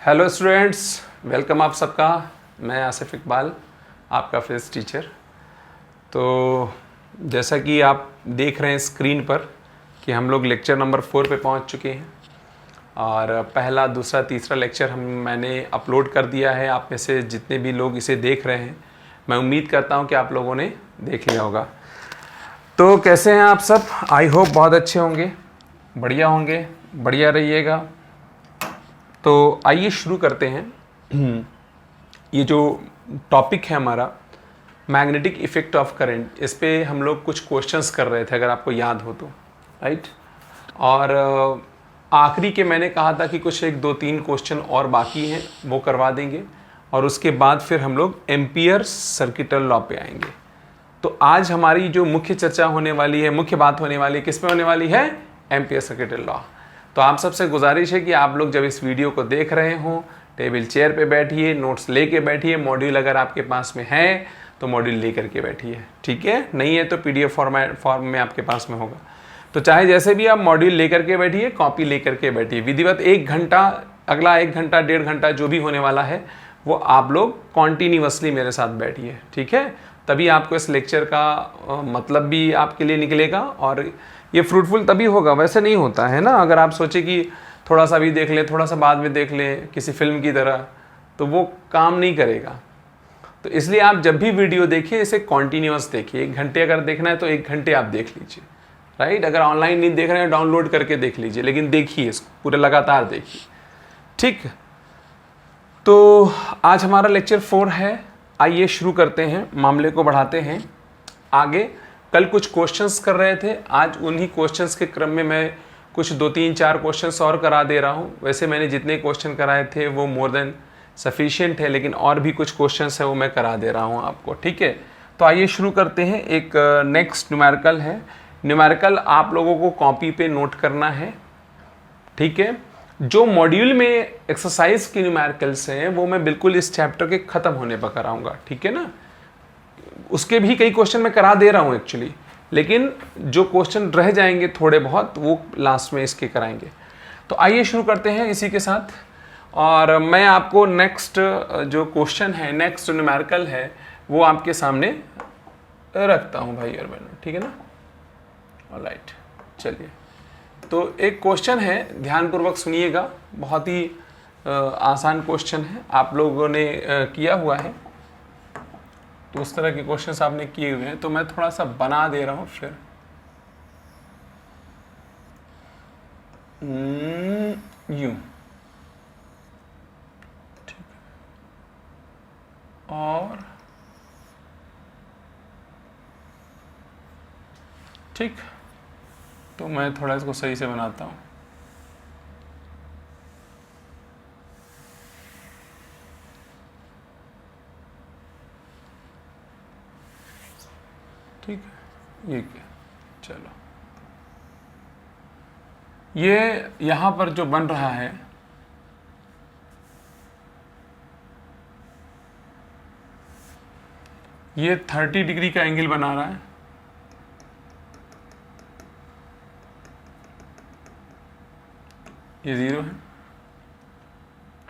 Hello students, welcome आप सबका। मैं आसिफ इकबाल, आपका फिजिक्स टीचर। तो जैसा कि आप देख रहे हैं स्क्रीन पर कि हम लोग लेक्चर नंबर 4 पे पहुंच चुके हैं और पहला, दूसरा, तीसरा लेक्चर मैंने अपलोड कर दिया है। आप में से जितने भी लोग इसे देख रहे हैं, मैं उम्मीद करता हूं कि आप लोगों ने देख लिया होगा। तो कैसे हैं आप सब? आई होप बहुत अच्छे होंगे, बढ़िया होंगे, बढ़िया रहिएगा। तो आइए शुरू करते हैं। ये जो टॉपिक है हमारा मैग्नेटिक इफेक्ट ऑफ करंट, इस पे हम लोग कुछ क्वेश्चंस कर रहे थे, अगर आपको याद हो तो, राइट। और आखिरी के मैंने कहा था कि कुछ 1, 2, 3 क्वेश्चन और बाकी हैं, वो करवा देंगे और उसके बाद फिर हम लोग एम्पियर सर्किटल लॉ पे आएंगे। तो आज हमारी जो मुख्य चर्चा होने वाली है, मुख्य बात होने वाली है, किस पे होने वाली है? Ampere circuital law. तो आप सबसे गुजारिश है कि आप लोग जब इस वीडियो को देख रहे हो, टेबल चेयर पे बैठिए, नोट्स लेके बैठिए। मॉड्यूल अगर आपके पास में है तो मॉड्यूल लेकर के बैठिए, ठीक है? नहीं है तो पीडीएफ फॉर्म में आपके पास में होगा। तो चाहे जैसे भी आप मॉड्यूल लेकर के बैठिए, कॉपी लेकर के बैठिए। विधिवत 1 घंटा, अगला 1 घंटा, 1.5 घंटा जो भी होने वाला है, वो आप लोग कॉन्टीन्यूअसली मेरे साथ बैठिए, ठीक है? तभी आपको इस लेक्चर का मतलब भी आपके लिए निकलेगा और ये फ्रूटफुल तभी होगा। वैसे नहीं होता है ना, अगर आप सोचे कि थोड़ा सा भी देख लें, थोड़ा सा बाद में देख लें, किसी फिल्म की तरह, तो वो काम नहीं करेगा। तो इसलिए आप जब भी वीडियो देखिए, इसे कॉन्टीन्यूअस देखिए। 1 घंटे अगर देखना है तो 1 घंटे आप देख लीजिए, राइट। अगर ऑनलाइन नहीं देख रहे हैं, डाउनलोड करके देख लीजिए, लेकिन देखिए इसको पूरे लगातार देखिए, ठीक। तो आज हमारा लेक्चर 4 है। आइए शुरू करते हैं, मामले को बढ़ाते हैं आगे। कल कुछ क्वेश्चंस कर रहे थे, आज उन्हीं क्वेश्चंस के क्रम में मैं कुछ 2, 3, 4 क्वेश्चंस और करा दे रहा हूँ। वैसे मैंने जितने क्वेश्चन कराए थे वो मोर देन सफिशिएंट है, लेकिन और भी कुछ क्वेश्चंस है वो मैं करा दे रहा हूँ आपको, ठीक है। तो आइए शुरू करते हैं। एक नेक्स्ट न्यूमेरिकल है। न्यूमेरिकल आप लोगों को कॉपी पे नोट करना है, ठीक है। जो मॉड्यूल में एक्सरसाइज की न्यूमेरिकल्स हैं वो मैं बिल्कुल इस चैप्टर के खत्म होने पर कराऊंगा, ठीक है ना। उसके भी कई क्वेश्चन मैं करा दे रहा हूँ एक्चुअली, लेकिन जो क्वेश्चन रह जाएंगे थोड़े बहुत, वो लास्ट में इसके कराएंगे। तो आइए शुरू करते हैं इसी के साथ। और मैं आपको नेक्स्ट जो क्वेश्चन है, नेक्स्ट न्यूमेरिकल है, वो आपके सामने रखता हूँ भाई और बहनों, ठीक है ना। ऑलराइट, चलिए। तो एक क्वेश्चन है, ध्यानपूर्वक सुनिएगा। बहुत ही आसान क्वेश्चन है, आप लोगों ने किया हुआ है। तो उस तरह के क्वेश्चंस आपने किए हुए हैं, तो मैं थोड़ा सा बना दे रहा हूं फिर। यूं, ठीक, और ठीक। तो मैं थोड़ा इसको सही से बनाता हूं। ठीक है, ये क्या, चलो। ये यहां पर जो बन रहा है, ये 30 डिग्री का एंगल बना रहा है। ये 0 है,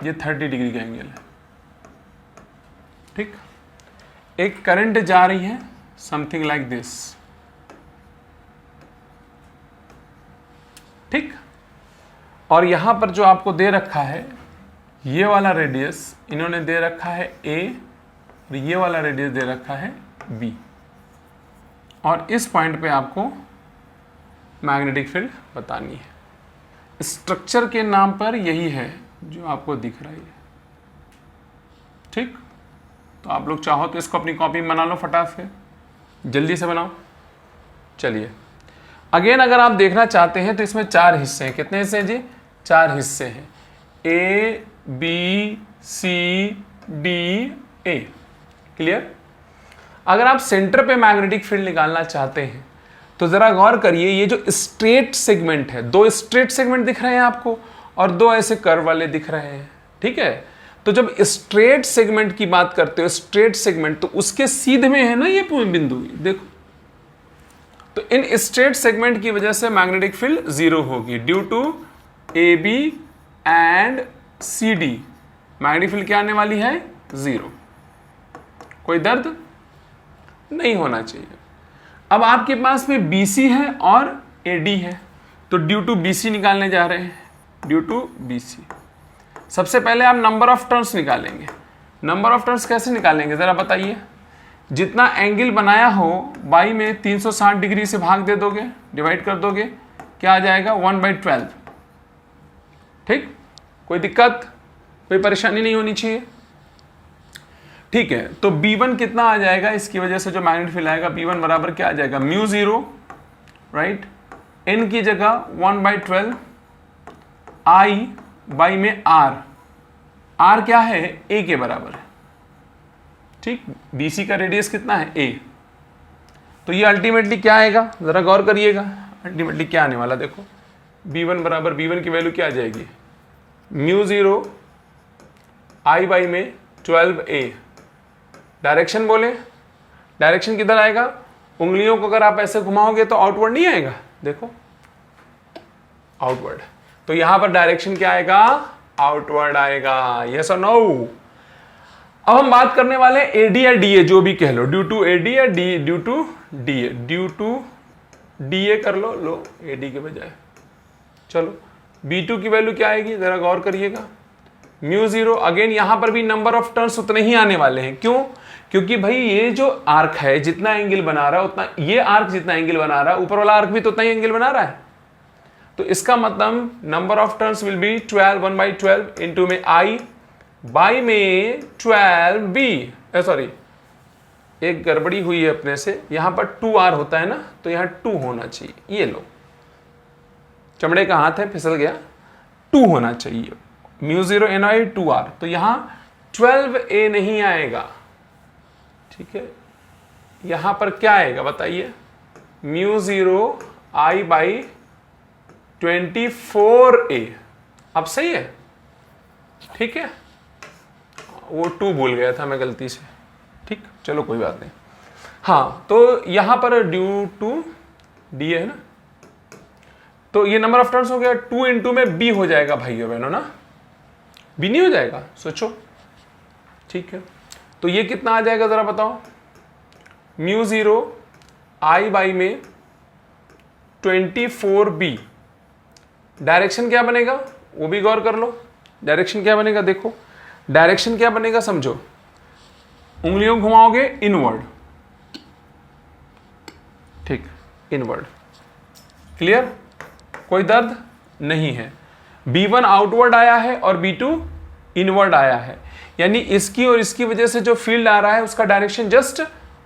ये 30 डिग्री का एंगल है, ठीक। एक करंट जा रही है समथिंग लाइक दिस, ठीक। और यहां पर जो आपको दे रखा है, ये वाला रेडियस इन्होंने दे रखा है A, और ये वाला रेडियस दे रखा है B। और इस पॉइंट पे आपको मैग्नेटिक फील्ड बतानी है। स्ट्रक्चर के नाम पर यही है जो आपको दिख रही है, ठीक। तो आप लोग चाहो तो इसको अपनी कॉपी में बना लो, फटाफट से, जल्दी से बनाओ। चलिए, अगेन अगर आप देखना चाहते हैं तो इसमें 4 हिस्से हैं। कितने हिस्से हैं जी? 4 हिस्से हैं, A, B, C, D, A। Clear? अगर आप सेंटर पे मैग्नेटिक फील्ड निकालना चाहते हैं तो जरा गौर करिए, ये जो स्ट्रेट सेगमेंट है, 2 स्ट्रेट सेगमेंट दिख रहे हैं आपको और 2 ऐसे कर्व वाले दिख रहे हैं, ठीक है। तो जब स्ट्रेट सेगमेंट की बात करते हो, स्ट्रेट सेगमेंट, तो उसके सीधे में है ना ये बिंदु, देखो। तो इन स्ट्रेट सेगमेंट की वजह से मैग्नेटिक फील्ड 0 होगी due to AB and CD। Magnetic field क्या आने वाली है? 0। कोई दर्द नहीं होना चाहिए। अब आपके पास में BC है और AD है, तो ड्यू टू BC निकालने जा रहे हैं, ड्यू टू BC। सबसे पहले आप नंबर ऑफ टर्न्स निकालेंगे। नंबर ऑफ टर्न्स कैसे निकालेंगे जरा बताइए? जितना एंगल बनाया हो बाई में 360 डिग्री से भाग दे दोगे, डिवाइड कर दोगे, क्या आ जाएगा? 1/12। ठीक, कोई दिक्कत, कोई परेशानी नहीं होनी चाहिए। ठीक है, तो B1 कितना आ जाएगा? इसकी वजह से जो मैग्नेटिक फील्ड आएगा B1 बराबर क्या आ जाएगा? μ0, राइट, n की जगह 1/12 I बाई में R क्या है? A के बराबर है। ठीक, BC का रेडियस कितना है? A। तो ये अल्टीमेटली क्या आएगा जरा गौर करिएगा। अल्टीमेटली क्या आने वाला देखो, B1 बराबर, B1 की वैल्यू क्या आ जाएगी? μ0 I बाई में 12A। डायरेक्शन बोले, डायरेक्शन किधर आएगा? उंगलियों को अगर आप ऐसे घुमाओगे तो आउटवर्ड नहीं आएगा, देखो आउटवर्ड। तो यहां पर डायरेक्शन क्या आएगा? आउटवर्ड आएगा। यस और नो? अब हम बात करने वाले AD या DA, जो भी कह लो, ड्यू टू AD या due to DA। Due to DA कर लो AD के बजाय। चलो B2 की वैल्यू क्या आएगी जरा गौर करिएगा? μ0। अगेन यहां पर भी नंबर ऑफ टर्न्स उतने ही आने वाले हैं। क्यों? क्योंकि भाई ये जो आर्क है जितना एंगल बना रहा है उतना, ये आर्क जितना एंगल बना रहा है, ऊपर वाला आर्क भी तो उतना ही एंगल बना रहा है। तो इसका मतलब number of turns will be 12, 1/12 into में I बाई में 12B। सॉरी, एक गड़बड़ी हुई है अपने से, यहां पर 2R होता है ना, तो यहां 2 होना चाहिए। ये लो, चमड़े का हाथ है, फिसल गया, 2 होना चाहिए। μ0 NI 2R, तो यहां 12A नहीं आएगा। ठीक है, यहां पर क्या आएगा बताइए? μ0 I बाई 24A। अब सही है? ठीक है, वो 2 भूल गया था मैं गलती से। ठीक, चलो कोई बात नहीं। हाँ, तो यहां पर ड्यू टू DA है ना, तो ये नंबर ऑफ टर्न्स हो गया। 2 इंटू में B हो जाएगा भाइयों बहनों ना, B नहीं हो जाएगा? सोचो। ठीक है, तो ये कितना आ जाएगा जरा बताओ? μ0 I बाई में 24B। डायरेक्शन क्या बनेगा वो भी गौर कर लो। डायरेक्शन क्या बनेगा? देखो डायरेक्शन क्या बनेगा, समझो। उंगलियों घुमाओगे इनवर्ड, ठीक, इनवर्ड। क्लियर? कोई दर्द नहीं है। B1 आउटवर्ड आया है और B2 इनवर्ड आया है, यानी इसकी और इसकी वजह से जो फील्ड आ रहा है उसका डायरेक्शन जस्ट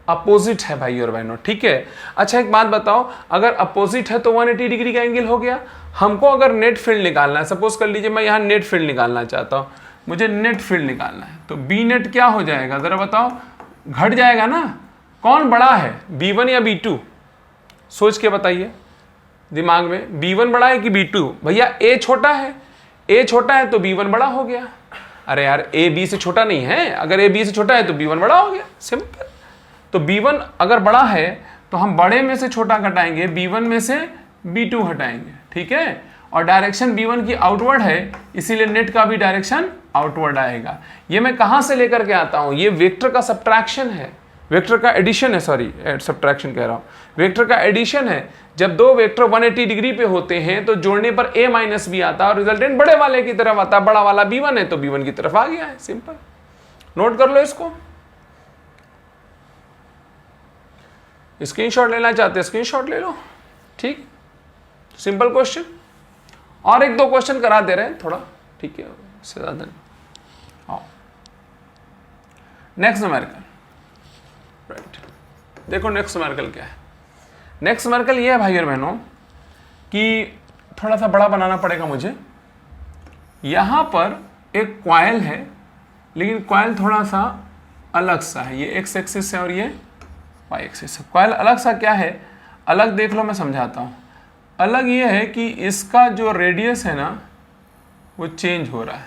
अपोजिट है भाई और बहनों। ठीक है, अच्छा एक बात बताओ, अगर अपोजिट है तो 180 डिग्री का एंगल हो गया। हमको अगर नेट फील्ड निकालना है, सपोज कर लीजिए मैं यहाँ नेट फील्ड निकालना चाहता हूँ, मुझे नेट फील्ड निकालना है, तो बी नेट क्या हो जाएगा जरा बताओ? घट जाएगा ना। कौन बड़ा है, B1 या B2? सोच के बताइए दिमाग में, B1 बड़ा है कि B2? भैया A छोटा है, A छोटा है तो B1 बड़ा हो गया। अरे यार A B से छोटा नहीं है, अगर A B से छोटा है तो B1 बड़ा हो गया, सिंपल। तो B1 अगर बड़ा है तो हम बड़े में से छोटा घटाएंगे, B1 में से B2 घटाएंगे। ठीक है, और डायरेक्शन B1 की आउटवर्ड है, इसीलिए नेट का भी डायरेक्शन आउटवर्ड आएगा। ये मैं कहां से लेकर के आता हूं? ये वेक्टर का सब्ट्रैक्शन है, वेक्टर का एडिशन है, सॉरी सब्ट्रैक्शन कह रहा हूं, वेक्टर का एडिशन है। जब दो वेक्टर 180 डिग्री पे होते हैं तो जोड़ने पर A माइनस B आता है और रिजल्टेंट बड़े वाले की तरफ आता है। बड़ा वाला B1 है तो B1 की तरफ आ गया है, सिंपल। नोट कर लो इसको। स्क्रीनशॉट लेना चाहते हैं स्क्रीनशॉट ले लो, ठीक, सिंपल क्वेश्चन। और एक दो क्वेश्चन करा दे रहे हैं थोड़ा, ठीक है, उससे ज्यादा नहीं। हाँ, नेक्स्ट न्यूमेरिकल, राइट। देखो नेक्स्ट न्यूमेरिकल क्या है। नेक्स्ट न्यूमेरिकल ये है भाई और बहनों कि थोड़ा सा बड़ा बनाना पड़ेगा मुझे। यहां पर एक कॉइल है, लेकिन कॉइल थोड़ा सा अलग सा है, ये एक्स एक्सिस है और ये वाई एक्सिस है। कॉइल अलग सा क्या है, अलग देख लो, मैं समझाता हूं। अलग ये है कि इसका जो रेडियस है ना वो चेंज हो रहा है,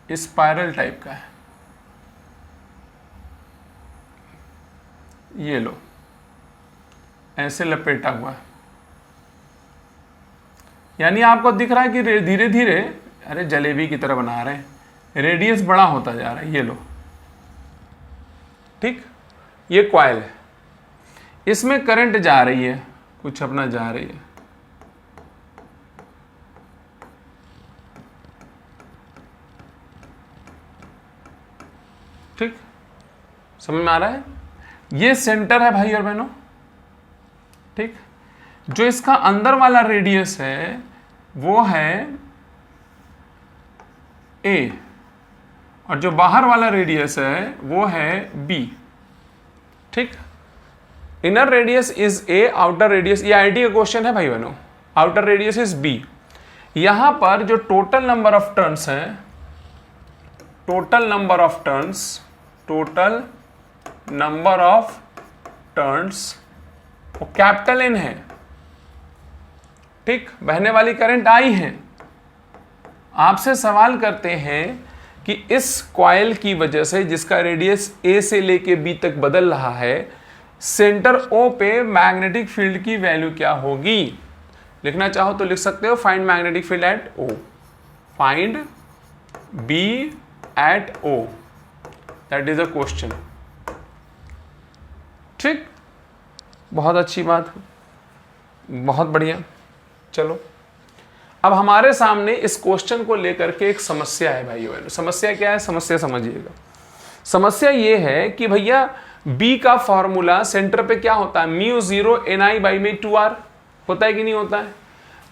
स्पाइरल टाइप का है। ये लो, ऐसे लपेटा हुआ है, यानी आपको दिख रहा है कि धीरे धीरे अरे जलेबी की तरह बना रहे हैं, रेडियस बड़ा होता जा रहा है, ये लो, ठीक। ये कॉइल है, इसमें करंट जा रही है, कुछ अपना जा रही है, ठीक, समझ में आ रहा है। ये सेंटर है भाई और बहनों, ठीक। जो इसका अंदर वाला रेडियस है वो है ए, और जो बाहर वाला रेडियस है वो है बी, ठीक। Inner radius is a, outer radius, ये आईटी का क्वेश्चन है भाई बहनों, आउटर रेडियस इज बी। यहां पर जो टोटल नंबर ऑफ टर्न्स है, टोटल नंबर ऑफ टर्न्स वो कैपिटल एन है, ठीक। बहने वाली करंट आई है। आपसे सवाल करते हैं कि इस कॉइल की वजह से, जिसका रेडियस ए से लेके बी तक बदल रहा है, सेंटर ओ पे मैग्नेटिक फील्ड की वैल्यू क्या होगी। लिखना चाहो तो लिख सकते हो, find magnetic field at O, find B at O, that is a question, ठीक। बहुत अच्छी बात, बहुत बढ़िया। चलो अब हमारे सामने इस क्वेश्चन को लेकर के एक समस्या है भाइयों बहनों। समस्या क्या है, समस्या समझिएगा। समस्या ये है कि भैया बी का फॉर्मूला सेंटर पे क्या होता है, म्यू 0 ni बाई में 2r होता है कि नहीं होता है।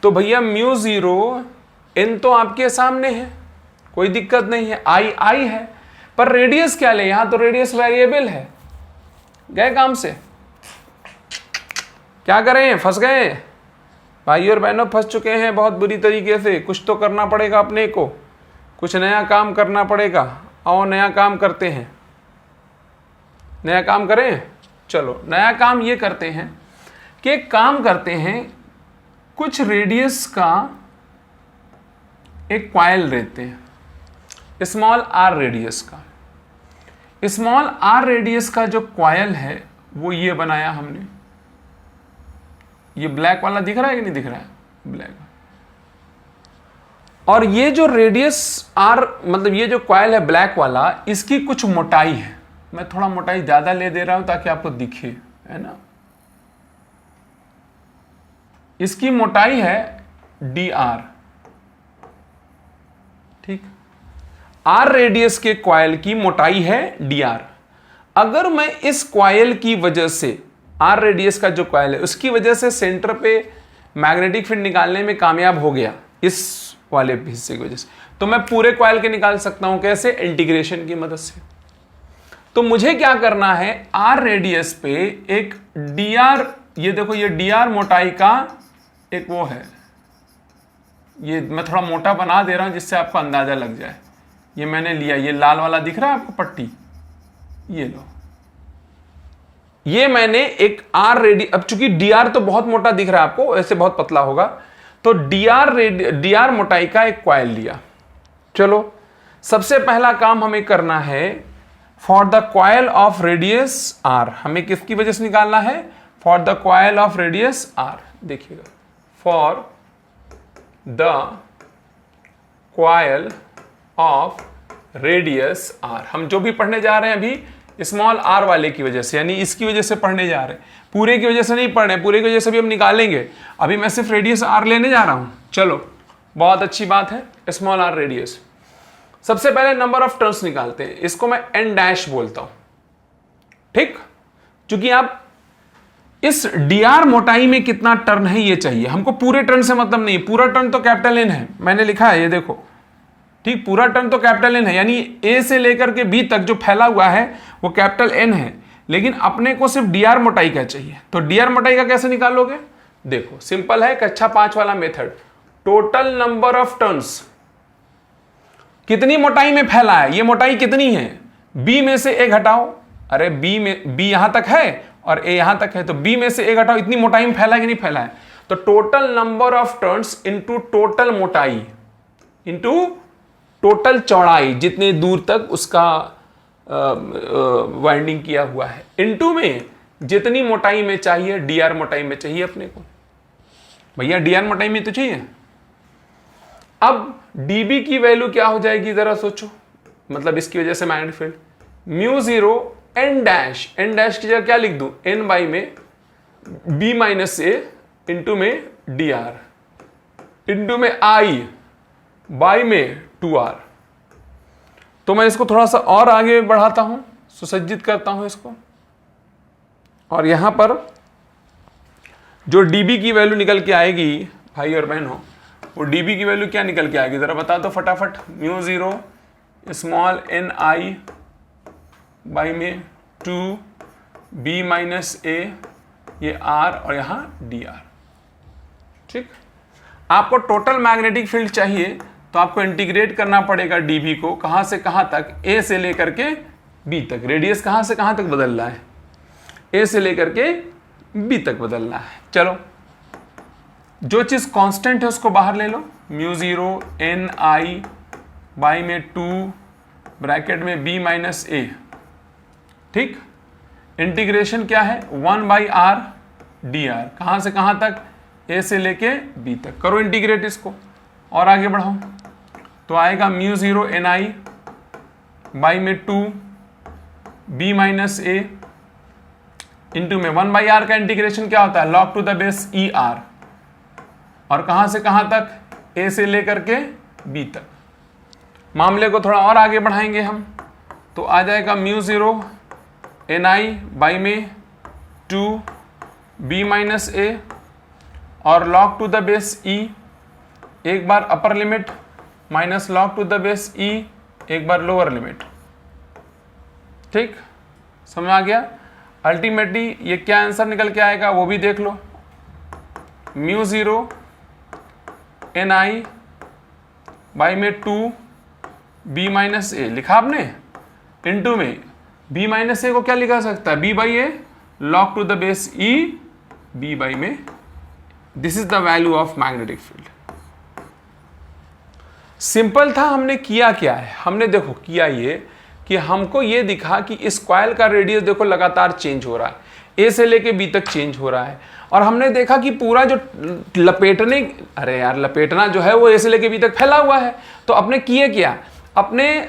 तो भैया म्यू 0 n तो आपके सामने है, कोई दिक्कत नहीं है, आई है, पर रेडियस क्या ले, यहां तो रेडियस वेरिएबल है। गए काम से, क्या करें, फंस गए भाई और बहनों, फंस चुके हैं बहुत बुरी तरीके से। कुछ तो करना पड़ेगा अपने को, कुछ नया काम करना पड़ेगा। आओ नया काम करते हैं, नया काम करें। चलो नया काम ये करते हैं कि एक काम करते हैं, कुछ रेडियस का एक कॉइल लेते हैं, स्मॉल आर रेडियस का। स्मॉल आर रेडियस का जो कॉइल है वो ये बनाया हमने। ये ब्लैक वाला दिख रहा है कि नहीं दिख रहा है, ब्लैक। और ये जो रेडियस आर, मतलब ये जो कॉइल है ब्लैक वाला, इसकी कुछ मोटाई है। मैं थोड़ा मोटाई ज्यादा ले दे रहा हूं ताकि आपको दिखे, है ना। इसकी मोटाई है डी आर, ठीक। आर रेडियस के कॉइल की मोटाई है डी आर। अगर मैं इस कॉइल की वजह से, आर रेडियस का जो कॉइल है उसकी वजह से सेंटर पे मैग्नेटिक फील्ड निकालने में कामयाब हो गया इस वाले हिस्से की वजह से, तो मैं पूरे कॉइल के निकाल सकता हूं। कैसे, इंटीग्रेशन की मदद से। तो मुझे क्या करना है, आर रेडियस पे एक डी आर, ये देखो ये डी आर मोटाई का एक वो है, ये मैं थोड़ा मोटा बना दे रहा हूं जिससे आपको अंदाजा लग जाए। ये मैंने लिया, ये लाल वाला दिख रहा है आपको पट्टी, ये लो, ये मैंने एक आर रेडियस, अब चूंकि डी आर तो बहुत मोटा दिख रहा है आपको, ऐसे बहुत पतला होगा, तो डी आर मोटाई का एक कॉइल लिया। चलो सबसे पहला काम हमें करना है, for the coil of radius R, हमें किसकी वजह से निकालना है, for the coil of radius R. देखिएगा, for the coil of radius R, हम जो भी पढ़ने जा रहे हैं अभी स्मॉल आर वाले की वजह से, यानी इसकी वजह से पढ़ने जा रहे हैं, पूरे की वजह से नहीं पढ़ रहे, पूरे की वजह से भी हम निकालेंगे। अभी मैं सिर्फ रेडियस आर लेने जा रहा हूं। चलो बहुत अच्छी बात है, स्मॉल आर रेडियस। सबसे पहले नंबर ऑफ टर्न्स निकालते हैं, इसको मैं एन डैश बोलता हूं, ठीक। क्योंकि आप इस डी आर मोटाई में कितना टर्न है ये चाहिए हमको, पूरे टर्न से मतलब नहीं, पूरा टर्न तो कैपिटल एन है, मैंने लिखा है ये देखो, ठीक। पूरा टर्न तो कैपिटल एन है, यानी ए से लेकर के बी तक जो फैला हुआ है वो कैपिटल एन है, लेकिन अपने को सिर्फ डी आर मोटाई का चाहिए। तो डी आर मोटाई का कैसे निकालोगे, देखो सिंपल है, कक्षा 5 वाला method. Total number of turns, कितनी मोटाई में फैला है, ये मोटाई कितनी है, बी में से ए घटाओ, अरे बी में, बी यहां तक है और ए यहां तक है, तो बी में से ए घटाओ, इतनी मोटाई में फैला है कि नहीं फैला है। तो total number of turns into total मोटाई इनटू टोटल चौड़ाई, जितने दूर तक उसका वाइंडिंग किया हुआ है, इनटू में जितनी मोटाई में चाहिए, डीआर मोटाई में चाहिए अपने को। भैया डीआर मोटाई में तो चाहिए। अब dB की वैल्यू क्या हो जाएगी जरा सोचो, मतलब इसकी वजह से magnetic field mu zero n dash की जगह क्या लिख दूं, n बाई में b माइनस ए इंटू में dr इंटू में i बाई में 2r। तो मैं इसको थोड़ा सा और आगे बढ़ाता हूं, सुसज्जित करता हूं इसको, और यहां पर जो dB की वैल्यू निकल के आएगी भाई और बहनों, वो dB की वैल्यू क्या निकल के आएगी जरा बता दो फटाफट। Mu zero small n i by में 2b माइनस ए, ये r और यहां dr। ठीक, आपको टोटल मैग्नेटिक फील्ड चाहिए तो आपको इंटीग्रेट करना पड़ेगा dB को, कहां से कहां तक, a से लेकर के b तक। रेडियस कहां से कहां तक बदल रहा है, a से लेकर के b तक बदलना है। चलो, जो चीज कांस्टेंट है उसको बाहर ले लो, mu zero n i by में 2 ब्रैकेट में b माइनस ए। ठीक, इंटीग्रेशन क्या है, 1 बाई आर डी आर, कहां से कहां तक, a से लेके b तक। करो इंटीग्रेट इसको और आगे बढ़ाओ, तो आएगा mu zero N I by में 2 b माइनस ए इंटू में 1 बाई आर का इंटीग्रेशन क्या होता है, log to the base E R, और कहां से कहां तक, a से लेकर के b तक। मामले को थोड़ा और आगे बढ़ाएंगे हम, तो आ जाएगा mu zero N I by में 2 b माइनस ए और log to the base e, एक बार upper limit minus log to the base e, एक बार लोअर लिमिट। ठीक, समझ आ गया। अल्टीमेटली ये क्या आंसर निकल के आएगा वो भी देख लो, mu zero N I by में 2 b माइनस ए लिखा आपने, इंटू में b माइनस ए को क्या लिखा सकता है, b by A log to the base e b by में। This is the value of magnetic field. Simple था। हमने किया क्या है, हमने देखो किया ये कि हमको ये दिखा कि इस कॉइल का रेडियस देखो लगातार चेंज हो रहा है, ए से लेके बी तक चेंज हो रहा है, और हमने देखा कि पूरा जो लपेटने, अरे यार लपेटना जो है वो ए से लेके बी तक फैला हुआ है। तो अपने किए क्या, अपने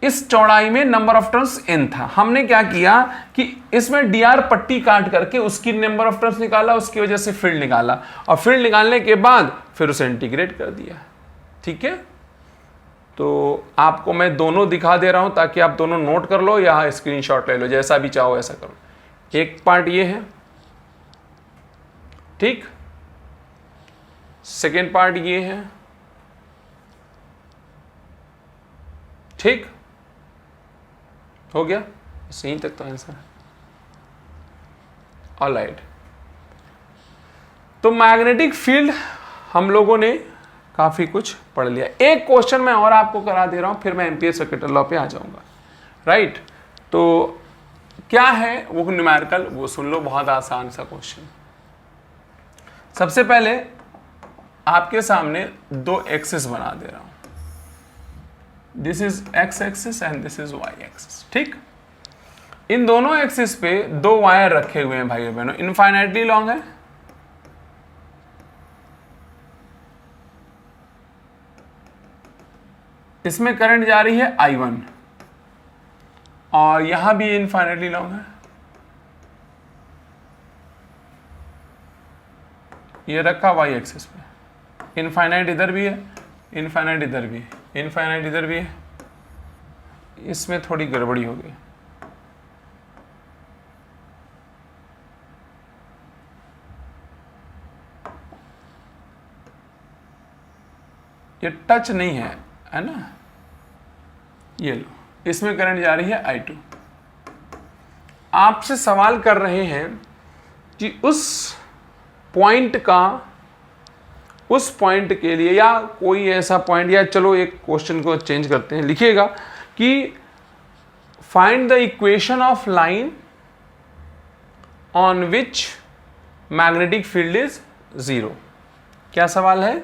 इस चौड़ाई में नंबर ऑफ टर्न्स n था, हमने क्या किया कि इसमें dr पट्टी काट करके उसकी नंबर ऑफ टर्न्स निकाला, उसकी वजह से फील्ड निकाला, और फील्ड निकालने के बाद फिर उसे इंटीग्रेट कर दिया। ठीक है, तो आपको मैं दोनों दिखा दे रहा हूं ताकि आप दोनों नोट कर लो या स्क्रीनशॉट ले लो, जैसा भी चाहो ऐसा करो। एक पार्ट ये है, ठीक, सेकेंड पार्ट ये है, ठीक हो गया, यहीं तक तो आंसर है। ऑलराइट, तो मैग्नेटिक फील्ड हम लोगों ने काफी कुछ पढ़ लिया। एक क्वेश्चन मैं और आपको करा दे रहा हूं, फिर मैं एम्पियर सर्किट लॉ पे आ जाऊंगा। राइट, तो क्या है वो न्यूमेरिकल, वो सुन लो, बहुत आसान सा क्वेश्चन। सबसे पहले आपके सामने दो एक्सिस बना दे रहा हूं, this is X axis and this is Y axis. ठीक, इन दोनों एक्सिस पे दो वायर रखे हुए हैं भाइयों बहनों, इनफाइनाइटली लॉन्ग है, इसमें करंट जा रही है I1 और यहां भी इनफाइनाइटली लॉन्ग है, ये रखा वाई एक्सिस पे, इनफाइनाइट इधर भी है, इनफाइनाइट इधर भी है, इनफाइनाइट इधर भी है, इसमें थोड़ी गड़बड़ी हो गई। ये टच नहीं है ना, ये लो, इसमें करंट जा रही है I2। आपसे सवाल कर रहे हैं कि उस पॉइंट के लिए या कोई ऐसा पॉइंट, या चलो एक क्वेश्चन को चेंज करते हैं, लिखिएगा कि find the equation of line on which magnetic field is 0। क्या सवाल है,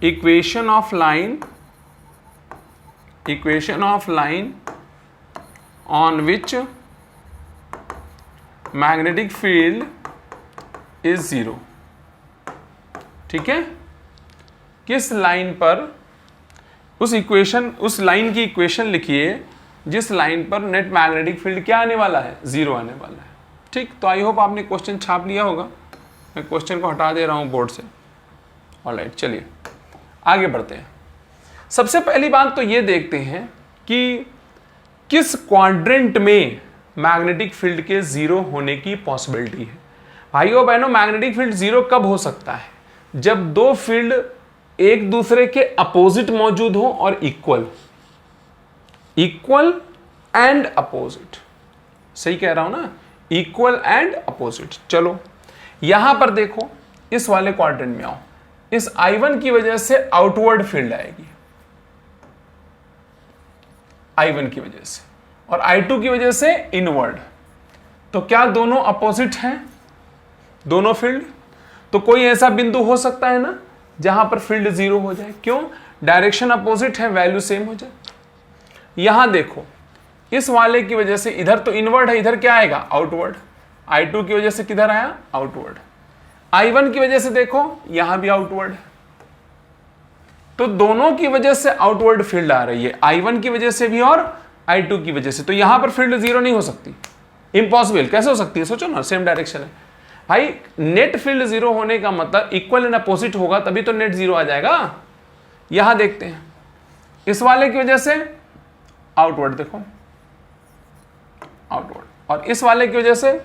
equation of line on which magnetic field is 0। ठीक है, किस लाइन पर उस लाइन की इक्वेशन लिखिए जिस लाइन पर नेट मैग्नेटिक फील्ड क्या आने वाला है, 0 आने वाला है। ठीक, तो आई होप आपने क्वेश्चन छाप लिया होगा। मैं क्वेश्चन को हटा दे रहा हूं बोर्ड से। ऑलराइट, चलिए आगे बढ़ते हैं। सबसे पहली बात तो ये देखते हैं कि किस क्वाड्रेंट में मैग्नेटिक फील्ड के 0 होने की पॉसिबिलिटी है। भाइयों बहनों, मैग्नेटिक फील्ड 0 कब हो सकता है? जब दो फील्ड एक दूसरे के अपोजिट मौजूद हो और इक्वल एंड अपोजिट। सही कह रहा हूं ना, इक्वल एंड अपोजिट। चलो यहां पर देखो, इस वाले क्वाड्रेंट में आओ। इस I1 की वजह से आउटवर्ड फील्ड आएगी, I1 की वजह से, और I2 की वजह से इनवर्ड। तो क्या दोनों अपोजिट हैं, दोनों फील्ड? तो कोई ऐसा बिंदु हो सकता है ना जहां पर फील्ड 0 हो जाए। क्यों? डायरेक्शन अपोजिट है, वैल्यू सेम हो जाए। यहां देखो, इस वाले की वजह से इधर तो इनवर्ड है, इधर क्या आएगा? आउटवर्ड। I2 की वजह से किधर आया? आउटवर्ड। I1 की वजह से देखो यहां भी आउटवर्ड है, तो दोनों की वजह से आउटवर्ड फील्ड आ रही है, I1 की वजह से भी और I2 की वजह से। तो यहां पर फील्ड 0 नहीं हो सकती, इम्पॉसिबल। कैसे हो सकती है? सोचो ना, सेम डायरेक्शन है भाई। नेट फील्ड 0 होने का मतलब इक्वल एंड अपोजिट होगा, तभी तो नेट 0 आ जाएगा। यहां देखते हैं, इस वाले की वजह से आउटवर्ड, देखो आउटवर्ड, और इस वाले की वजह से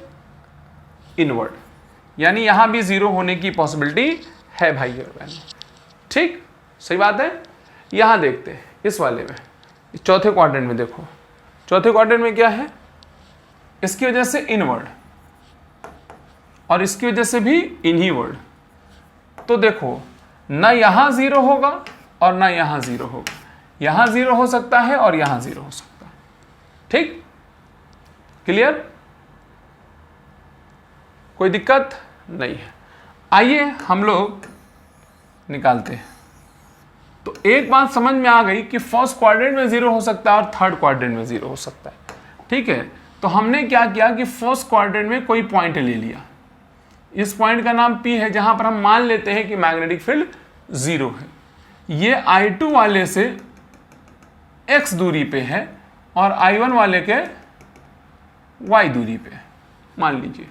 इनवर्ड, यानी यहां भी 0 होने की पॉसिबिलिटी है भाई और बहनों। ठीक, सही बात है। यहां देखते हैं, इस वाले में, चौथे क्वाड्रेंट में देखो, चौथे क्वाड्रेंट में क्या है? इसकी वजह से इनवर्ड और इसकी वजह से भी इनवर्ड। तो देखो, ना यहां 0 होगा और ना यहां 0 होगा, यहां 0 हो सकता है और यहां 0 हो सकता है। ठीक, क्लियर? कोई दिक्कत नहीं है। आइए हम लोग निकालते हैं। तो एक बात समझ में आ गई कि फर्स्ट क्वाड्रेंट में 0 हो सकता है और थर्ड क्वाड्रेंट में 0 हो सकता है। ठीक है, तो हमने क्या किया कि फर्स्ट क्वाड्रेंट में कोई पॉइंट ले लिया। इस पॉइंट का नाम P है, जहां पर हम मान लेते हैं कि मैग्नेटिक फील्ड 0 है। ये I2 वाले से x दूरी पे है और I1 वाले के y दूरी पे। मान लीजिए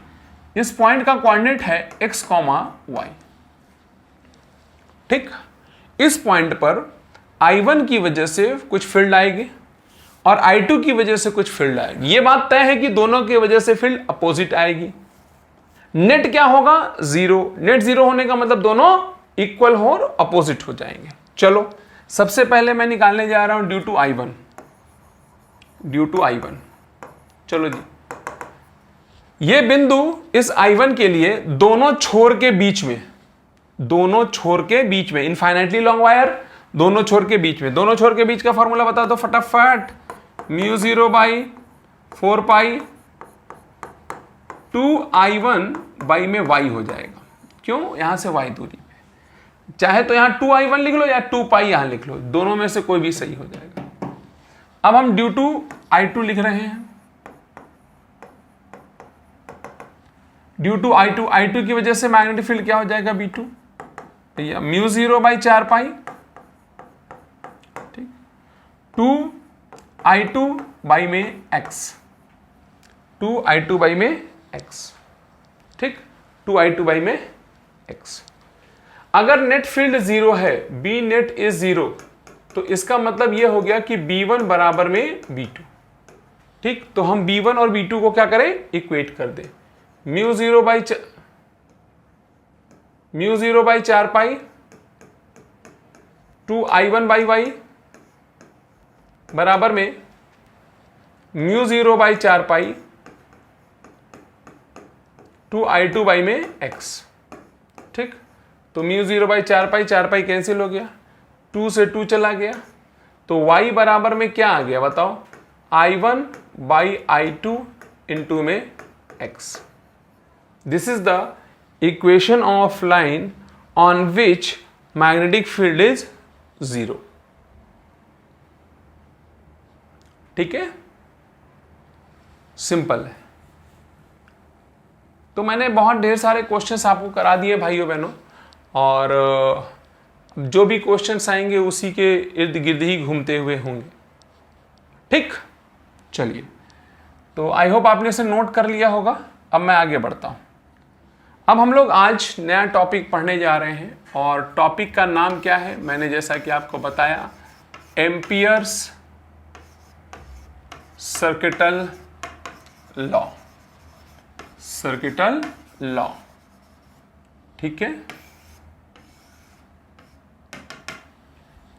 इस पॉइंट का कोऑर्डिनेट है x, y। ठीक, इस पॉइंट पर I1 की वजह से कुछ फील्ड आएगी और I2 की वजह से कुछ फील्ड आएगी। यह बात तय है कि दोनों की वजह से फील्ड अपोजिट आएगी। नेट क्या होगा? 0। नेट 0 होने का मतलब दोनों इक्वल हो और अपोजिट हो जाएंगे। चलो सबसे पहले मैं निकालने जा रहा हूं ड्यू टू I1। चलो जी, ये बिंदु इस I1 के लिए दोनों छोर के बीच में, इनफाइनाइटली लॉन्ग वायर, दोनों छोर के बीच में, दोनों छोर के बीच का फॉर्मूला बता दो फटाफट। μ0/4π 2I1 बाई में y हो जाएगा। क्यों? यहां से y दूरी पे, चाहे तो यहां 2I1 लिख लो या 2π यहां लिख लो, दोनों में से कोई भी सही हो जाएगा। अब हम ड्यू टू I2 लिख रहे हैं। ड्यू टू I2 की वजह से मैग्नेटिक फील्ड क्या हो जाएगा? B2 भैया μ0/4π, ठीक, 2I2 बाई में x, 2I2 बाई में x। ठीक, 2I2 बाई में x। अगर नेट फील्ड 0 है, B नेट इज 0, तो इसका मतलब यह हो गया कि B1 बराबर में B2। ठीक, तो हम B1 और B2 को क्या करें? इक्वेट कर दे। μ0/4π 2I1/y बराबर में μ0/4π 2I2 बाई में x। ठीक, तो μ0/4π 4π कैंसिल हो गया, 2 से 2 चला गया, तो y बराबर में क्या आ गया बताओ? I1/I2 इंटू में x। This is the equation of line on which magnetic field is 0। ठीक है, सिंपल है। तो मैंने बहुत ढेर सारे क्वेश्चंस आपको करा दिए भाइयों बहनों, और जो भी क्वेश्चंस आएंगे उसी के इर्द गिर्द ही घूमते हुए होंगे। ठीक, चलिए, तो आई होप आपने इसे नोट कर लिया होगा। अब मैं आगे बढ़ता हूं। अब हम लोग आज नया टॉपिक पढ़ने जा रहे हैं और टॉपिक का नाम क्या है, मैंने जैसा कि आपको बताया, amperes circuital law. Circuital law, ठीक है,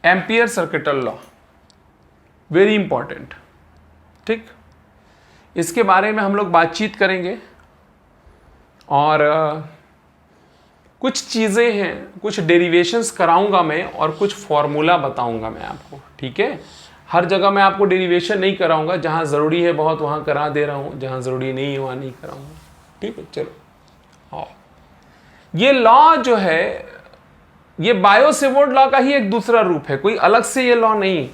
ampere circuital law, very important. ठीक, इसके बारे में हम लोग बातचीत करेंगे और कुछ चीज़ें हैं, कुछ डेरिवेशंस कराऊंगा मैं और कुछ फॉर्मूला बताऊंगा मैं आपको। ठीक है, हर जगह मैं आपको डेरिवेशन नहीं कराऊंगा, जहां ज़रूरी है बहुत वहां करा दे रहा हूं, जहां ज़रूरी नहीं है वहां नहीं कराऊंगा। ठीक है, चलो। हाँ, ये लॉ जो है ये बायो-सेवर्ट लॉ का ही एक दूसरा रूप है, कोई अलग से ये लॉ नहीं।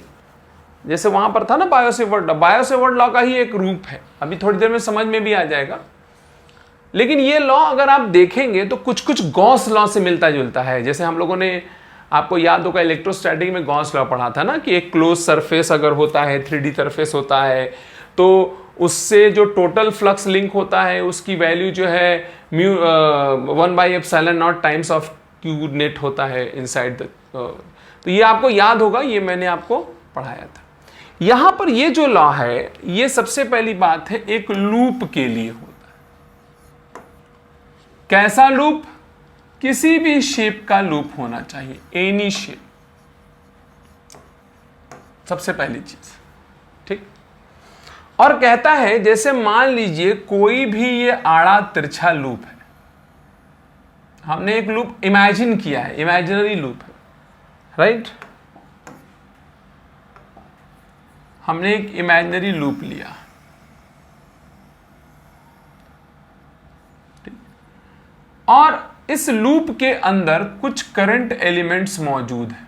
जैसे वहां पर था ना बायो-सेवर्ट लॉ, बायो-सेवर्ट लॉ का ही एक रूप है, अभी थोड़ी देर में समझ में भी आ जाएगा। लेकिन ये लॉ अगर आप देखेंगे तो कुछ कुछ गॉस लॉ से मिलता जुलता है। जैसे हम लोगों ने, आपको याद होगा इलेक्ट्रोस्टैटिक में गॉस लॉ पढ़ा था ना, कि एक क्लोज सरफेस अगर होता है, 3D सरफेस होता है, तो उससे जो टोटल फ्लक्स लिंक होता है उसकी वैल्यू जो है mu 1/ε0 times of Q net होता है इनसाइड द, तो ये आपको याद होगा, ये मैंने आपको पढ़ाया था। यहां पर ये जो लॉ है, ये सबसे पहली बात है एक लूप के लिए होता है। कैसा लूप? किसी भी शेप का लूप होना चाहिए, एनी शेप, सबसे पहली चीज। ठीक, और कहता है जैसे मान लीजिए कोई भी ये आड़ा तिरछा लूप है, हमने एक लूप इमेजिन किया है, इमेजिनरी लूप है, राइट, हमने एक इमेजिनरी लूप लिया, और इस लूप के अंदर कुछ करंट एलिमेंट्स मौजूद हैं,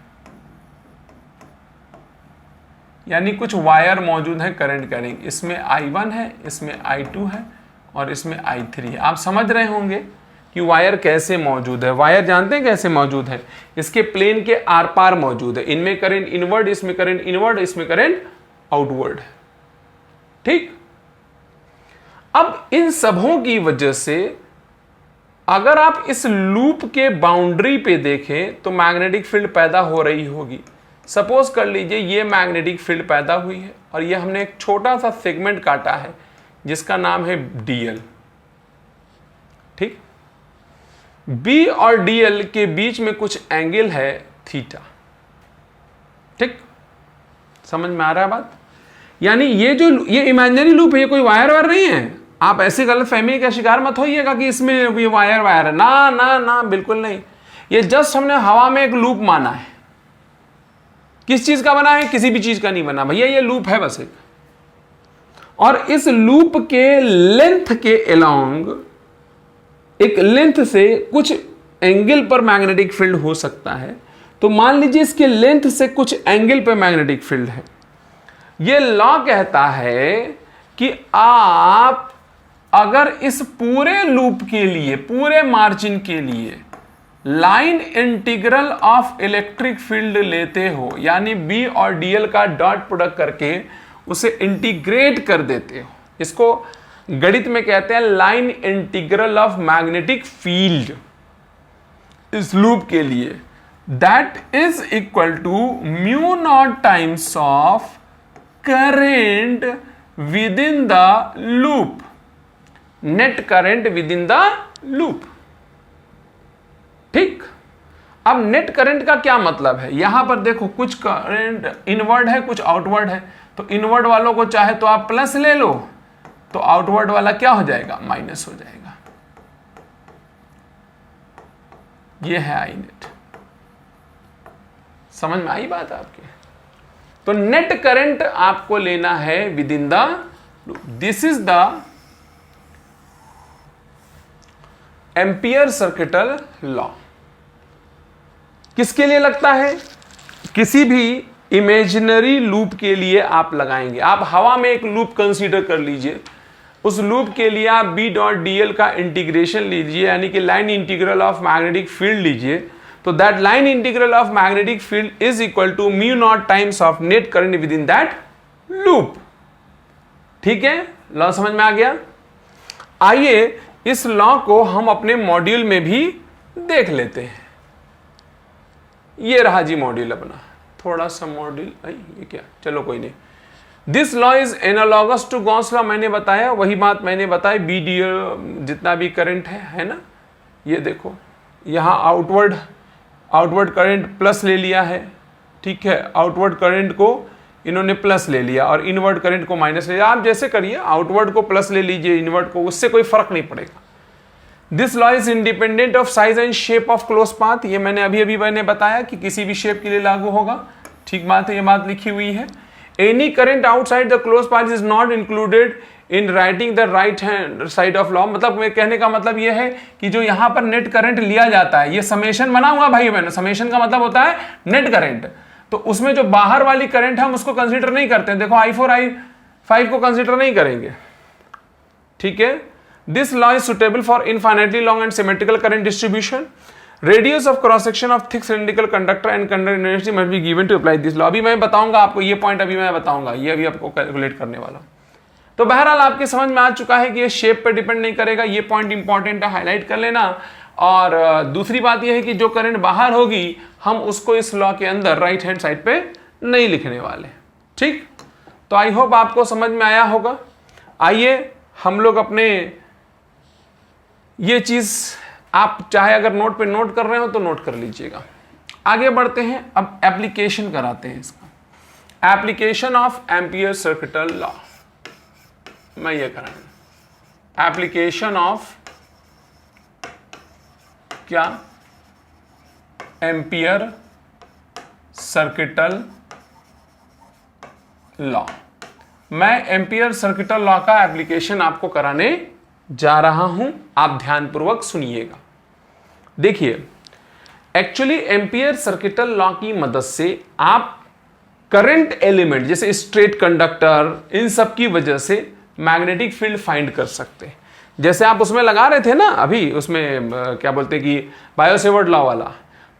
यानी कुछ वायर मौजूद है करंट कैरिंग। इसमें I1 है, इसमें I2 है और इसमें I3 है। आप समझ रहे होंगे कि वायर कैसे मौजूद है। वायर जानते हैं कैसे मौजूद है? इसके प्लेन के आर पार मौजूद है। इनमें करंट इनवर्ड, इसमें करंट इनवर्ड, इसमें करंट आउटवर्ड है। ठीक, अब इन सबों की वजह से अगर आप इस लूप के बाउंड्री पे देखें तो मैग्नेटिक फील्ड पैदा हो रही होगी। सपोज कर लीजिए ये मैग्नेटिक फील्ड पैदा हुई है और ये हमने एक छोटा सा सेगमेंट काटा है जिसका नाम है DL। ठीक, B और DL के बीच में कुछ एंगल है थीटा। ठीक, समझ में आ रहा है बात? यानी ये इमेजिनरी लूप है, ये कोई वायर वायर नहीं है। आप ऐसी गलतफहमी का शिकार मत होइएगा कि इसमें ये वायर वायर है, ना ना ना, बिल्कुल नहीं। ये जस्ट हमने हवा में एक लूप माना है। किस चीज का बना है? किसी भी चीज का नहीं बना भैया, ये लूप है बस एक। और इस लूप के लेंथ के अलोंग, एक लेंथ से कुछ एंगल पर मैग्नेटिक फील्ड हो सकता है। तो मान लीजिए इसके लेंथ से कुछ एंगल पर मैग्नेटिक फील्ड है। ये लॉ कहता है कि आप अगर इस पूरे लूप के लिए, पूरे मार्जिन के लिए line integral of electric field लेते हो, यानी B और DL का डॉट प्रोडक्ट करके उसे इंटीग्रेट कर देते हो, इसको गणित में कहते हैं line integral of magnetic field इस लूप के लिए, that is equal to μ0 times of current within the loop, net current within the loop. ठीक, अब नेट करंट का क्या मतलब है? यहां पर देखो कुछ करंट इनवर्ड है, कुछ आउटवर्ड है। तो इनवर्ड वालों को चाहे तो आप प्लस ले लो, तो आउटवर्ड वाला क्या हो जाएगा? माइनस हो जाएगा। ये है आई नेट। समझ में आई बात आपके? तो नेट करंट आपको लेना है with in the loop. This is the ampere circuital law. किसके लिए लगता है? किसी भी इमेजिनरी लूप के लिए आप लगाएंगे। आप हवा में एक लूप कंसीडर कर लीजिए, उस लूप के लिए आप B डॉट DL का इंटीग्रेशन लीजिए, यानी कि line integral of magnetic field लीजिए, तो that line integral of magnetic field is equal to mu naught times of net current within that loop. ठीक है, लॉ समझ में आ गया। आइए इस लॉ को हम अपने मॉड्यूल में भी देख लेते हैं। ये रहा जी मॉड्यूल अपना, थोड़ा सा मॉड्यूल, ये क्या, चलो कोई नहीं। This law is analogous to Gauss law, मैंने बताया, वही बात मैंने बताई, बी डी जितना भी करंट है ना, ये देखो यहाँ आउटवर्ड करंट प्लस ले लिया है, ठीक है, आउटवर्ड करंट को इन्होंने प्लस ले लिया और इनवर्ड करंट को माइनस ले लिया। आप जैसे करिए, आउटवर्ड को प्लस ले लीजिए, इनवर्ड को, उससे कोई फर्क नहीं पड़ेगा। This law is independent of size and shape of close path, ये मैंने अभी बताया कि किसी भी शेप के लिए लागू होगा। ठीक बात है, ये बात लिखी हुई है। Any current outside the close path is not included in writing the right hand side of law. मतलब मैं कहने का मतलब ये है कि जो यहां पर नेट करंट लिया जाता है, ये समेशन बनाऊंगा भाई बहनों, समेशन का मतलब होता है नेट करंट, तो उसमें जो बाहर वाली करंट हम उसको कंसीडर नहीं करते हैं। देखो I4 I5 को कंसीडर नहीं करेंगे। ठीक है, this law is suitable for infinitely long and symmetrical current distribution. Radius of cross section of thick cylindrical conductor and conductivity must be given to apply this law. अभी मैं बताऊंगा आपको ये पॉइंट, अभी मैं बताऊंगा, ये अभी आपको कैलकुलेट करने वाला। तो बहरहाल आपके समझ में आ चुका है कि ये शेप पे डिपेंड नहीं करेगा, ये पॉइंट इंपॉर्टेंट है, हाईलाइट कर लेना। और दूसरी बात यह है कि जो करंट बाहर होगी हम उसको इस लॉ के अंदर राइट हैंड साइड पे नहीं लिखने वाले। ठीक, तो आई होप आपको समझ में आया होगा। आइए हम लोग अपने ये चीज, आप चाहे अगर नोट पे नोट कर रहे हो तो नोट कर लीजिएगा। आगे बढ़ते हैं, अब एप्लीकेशन कराते हैं इसका। Application of ampere circuital law, मैं ये कराऊंगा। एप्लीकेशन ऑफ क्या, एम्पियर सर्किटल लॉ। मैं एम्पियर सर्किटल लॉ का एप्लीकेशन आपको कराने जा रहा हूं, आप ध्यानपूर्वक सुनिएगा। देखिए, एक्चुअली एम्पियर सर्किटल लॉ की मदद से आप करंट एलिमेंट जैसे स्ट्रेट कंडक्टर, इन सब की वजह से मैग्नेटिक फील्ड फाइंड कर सकते हैं। जैसे आप उसमें लगा रहे थे ना अभी, उसमें क्या बोलते हैं कि बायो-सेवर्ट लॉ वाला,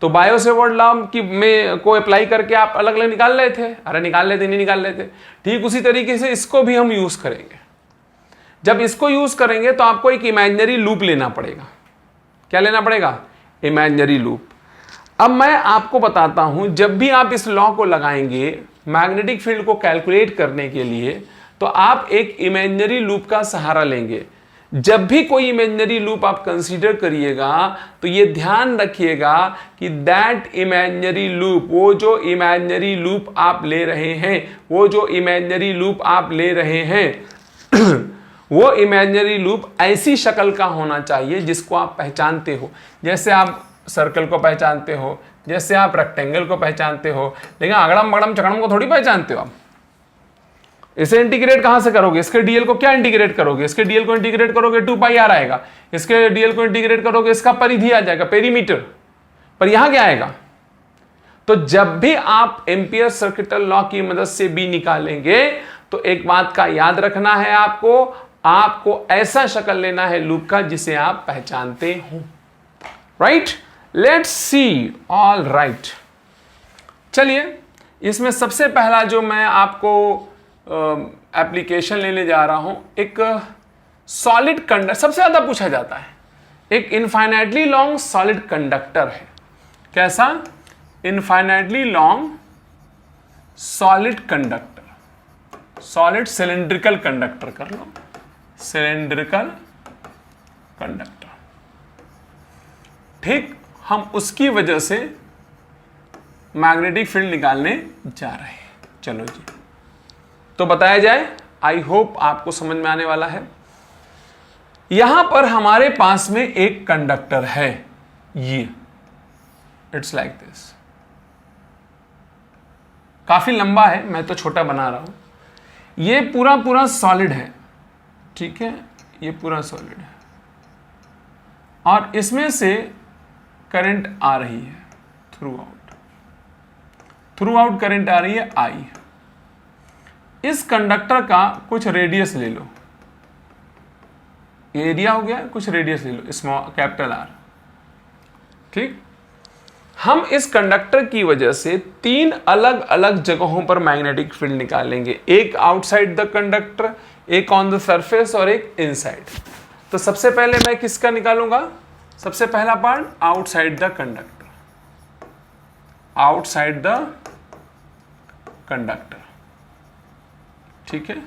तो बायो-सेवर्ट लॉ की में को अप्लाई करके आप अलग अलग निकाल रहे थे, अरे निकाल लेते नहीं निकाल लेते। ठीक उसी तरीके से इसको भी हम यूज करेंगे। जब इसको यूज करेंगे तो आपको एक इमेजिनरी लूप लेना पड़ेगा। क्या लेना पड़ेगा? Imaginary loop. अब मैं आपको बताता हूं, जब भी आप इस लॉ को लगाएंगे मैग्नेटिक फील्ड को कैलकुलेट करने के लिए, तो आप एक इमेजिनरी लूप का सहारा लेंगे। जब भी कोई इमेजिनरी लूप आप कंसीडर करिएगा तो ये ध्यान रखिएगा कि दैट इमेजिनरी लूप, वो जो इमेजिनरी लूप आप ले रहे हैं, वो जो इमेजिनरी लूप आप ले रहे हैं वो इमेजिनरी लूप ऐसी शक्ल का होना चाहिए जिसको आप पहचानते हो। जैसे आप सर्कल को पहचानते हो, जैसे आप रेक्टेंगल को पहचानते हो, लेकिन अगड़म बगड़म चकड़म को थोड़ी पहचानते हो आप। इसे इंटीग्रेट कहां से करोगे? इसके डीएल को क्या इंटीग्रेट करोगे? इसके डीएल को इंटीग्रेट करोगे 2πr आएगा, इसके डीएल को इंटीग्रेट करोगे इसका परिधि आ जाएगा, पेरीमीटर। पर यहां क्या आएगा? तो जब भी आप एम्पियर सर्किटल लॉ की मदद से बी निकालेंगे तो एक बात का याद रखना है, आपको ऐसा शक्ल लेना है लूप का जिसे आप पहचानते हो। Right, let's see. All right, चलिए इसमें सबसे पहला जो मैं आपको एप्लीकेशन लेने जा रहा हूं, एक सॉलिड कंडक्टर, सबसे ज्यादा पूछा जाता है, एक इनफाइनाइटली लॉन्ग सॉलिड कंडक्टर है। कैसा? Infinitely long solid conductor, solid cylindrical conductor कर लो, सिलिंड्रिकल कंडक्टर। ठीक, हम उसकी वजह से मैग्नेटिक फील्ड निकालने जा रहे हैं। चलो जी, तो बताया जाए, आई होप आपको समझ में आने वाला है। यहां पर हमारे पास में एक कंडक्टर है, ये इट्स लाइक दिस, काफी लंबा है, मैं तो छोटा बना रहा हूं। ये पूरा सॉलिड है, ठीक है, ये पूरा सॉलिड है और इसमें से करंट आ रही है थ्रू आउट करंट आ रही है आई। इस कंडक्टर का कुछ रेडियस ले लो, एरिया हो गया, कुछ रेडियस ले लो, स्मॉल कैपिटल आर। ठीक, हम इस कंडक्टर की वजह से 3 अलग अलग जगहों पर मैग्नेटिक फील्ड निकालेंगे, एक आउटसाइड द कंडक्टर, एक ऑन द सरफेस और एक इनसाइड। तो सबसे पहले मैं किसका निकालूंगा? सबसे पहला part outside the conductor, outside the conductor, ठीक है।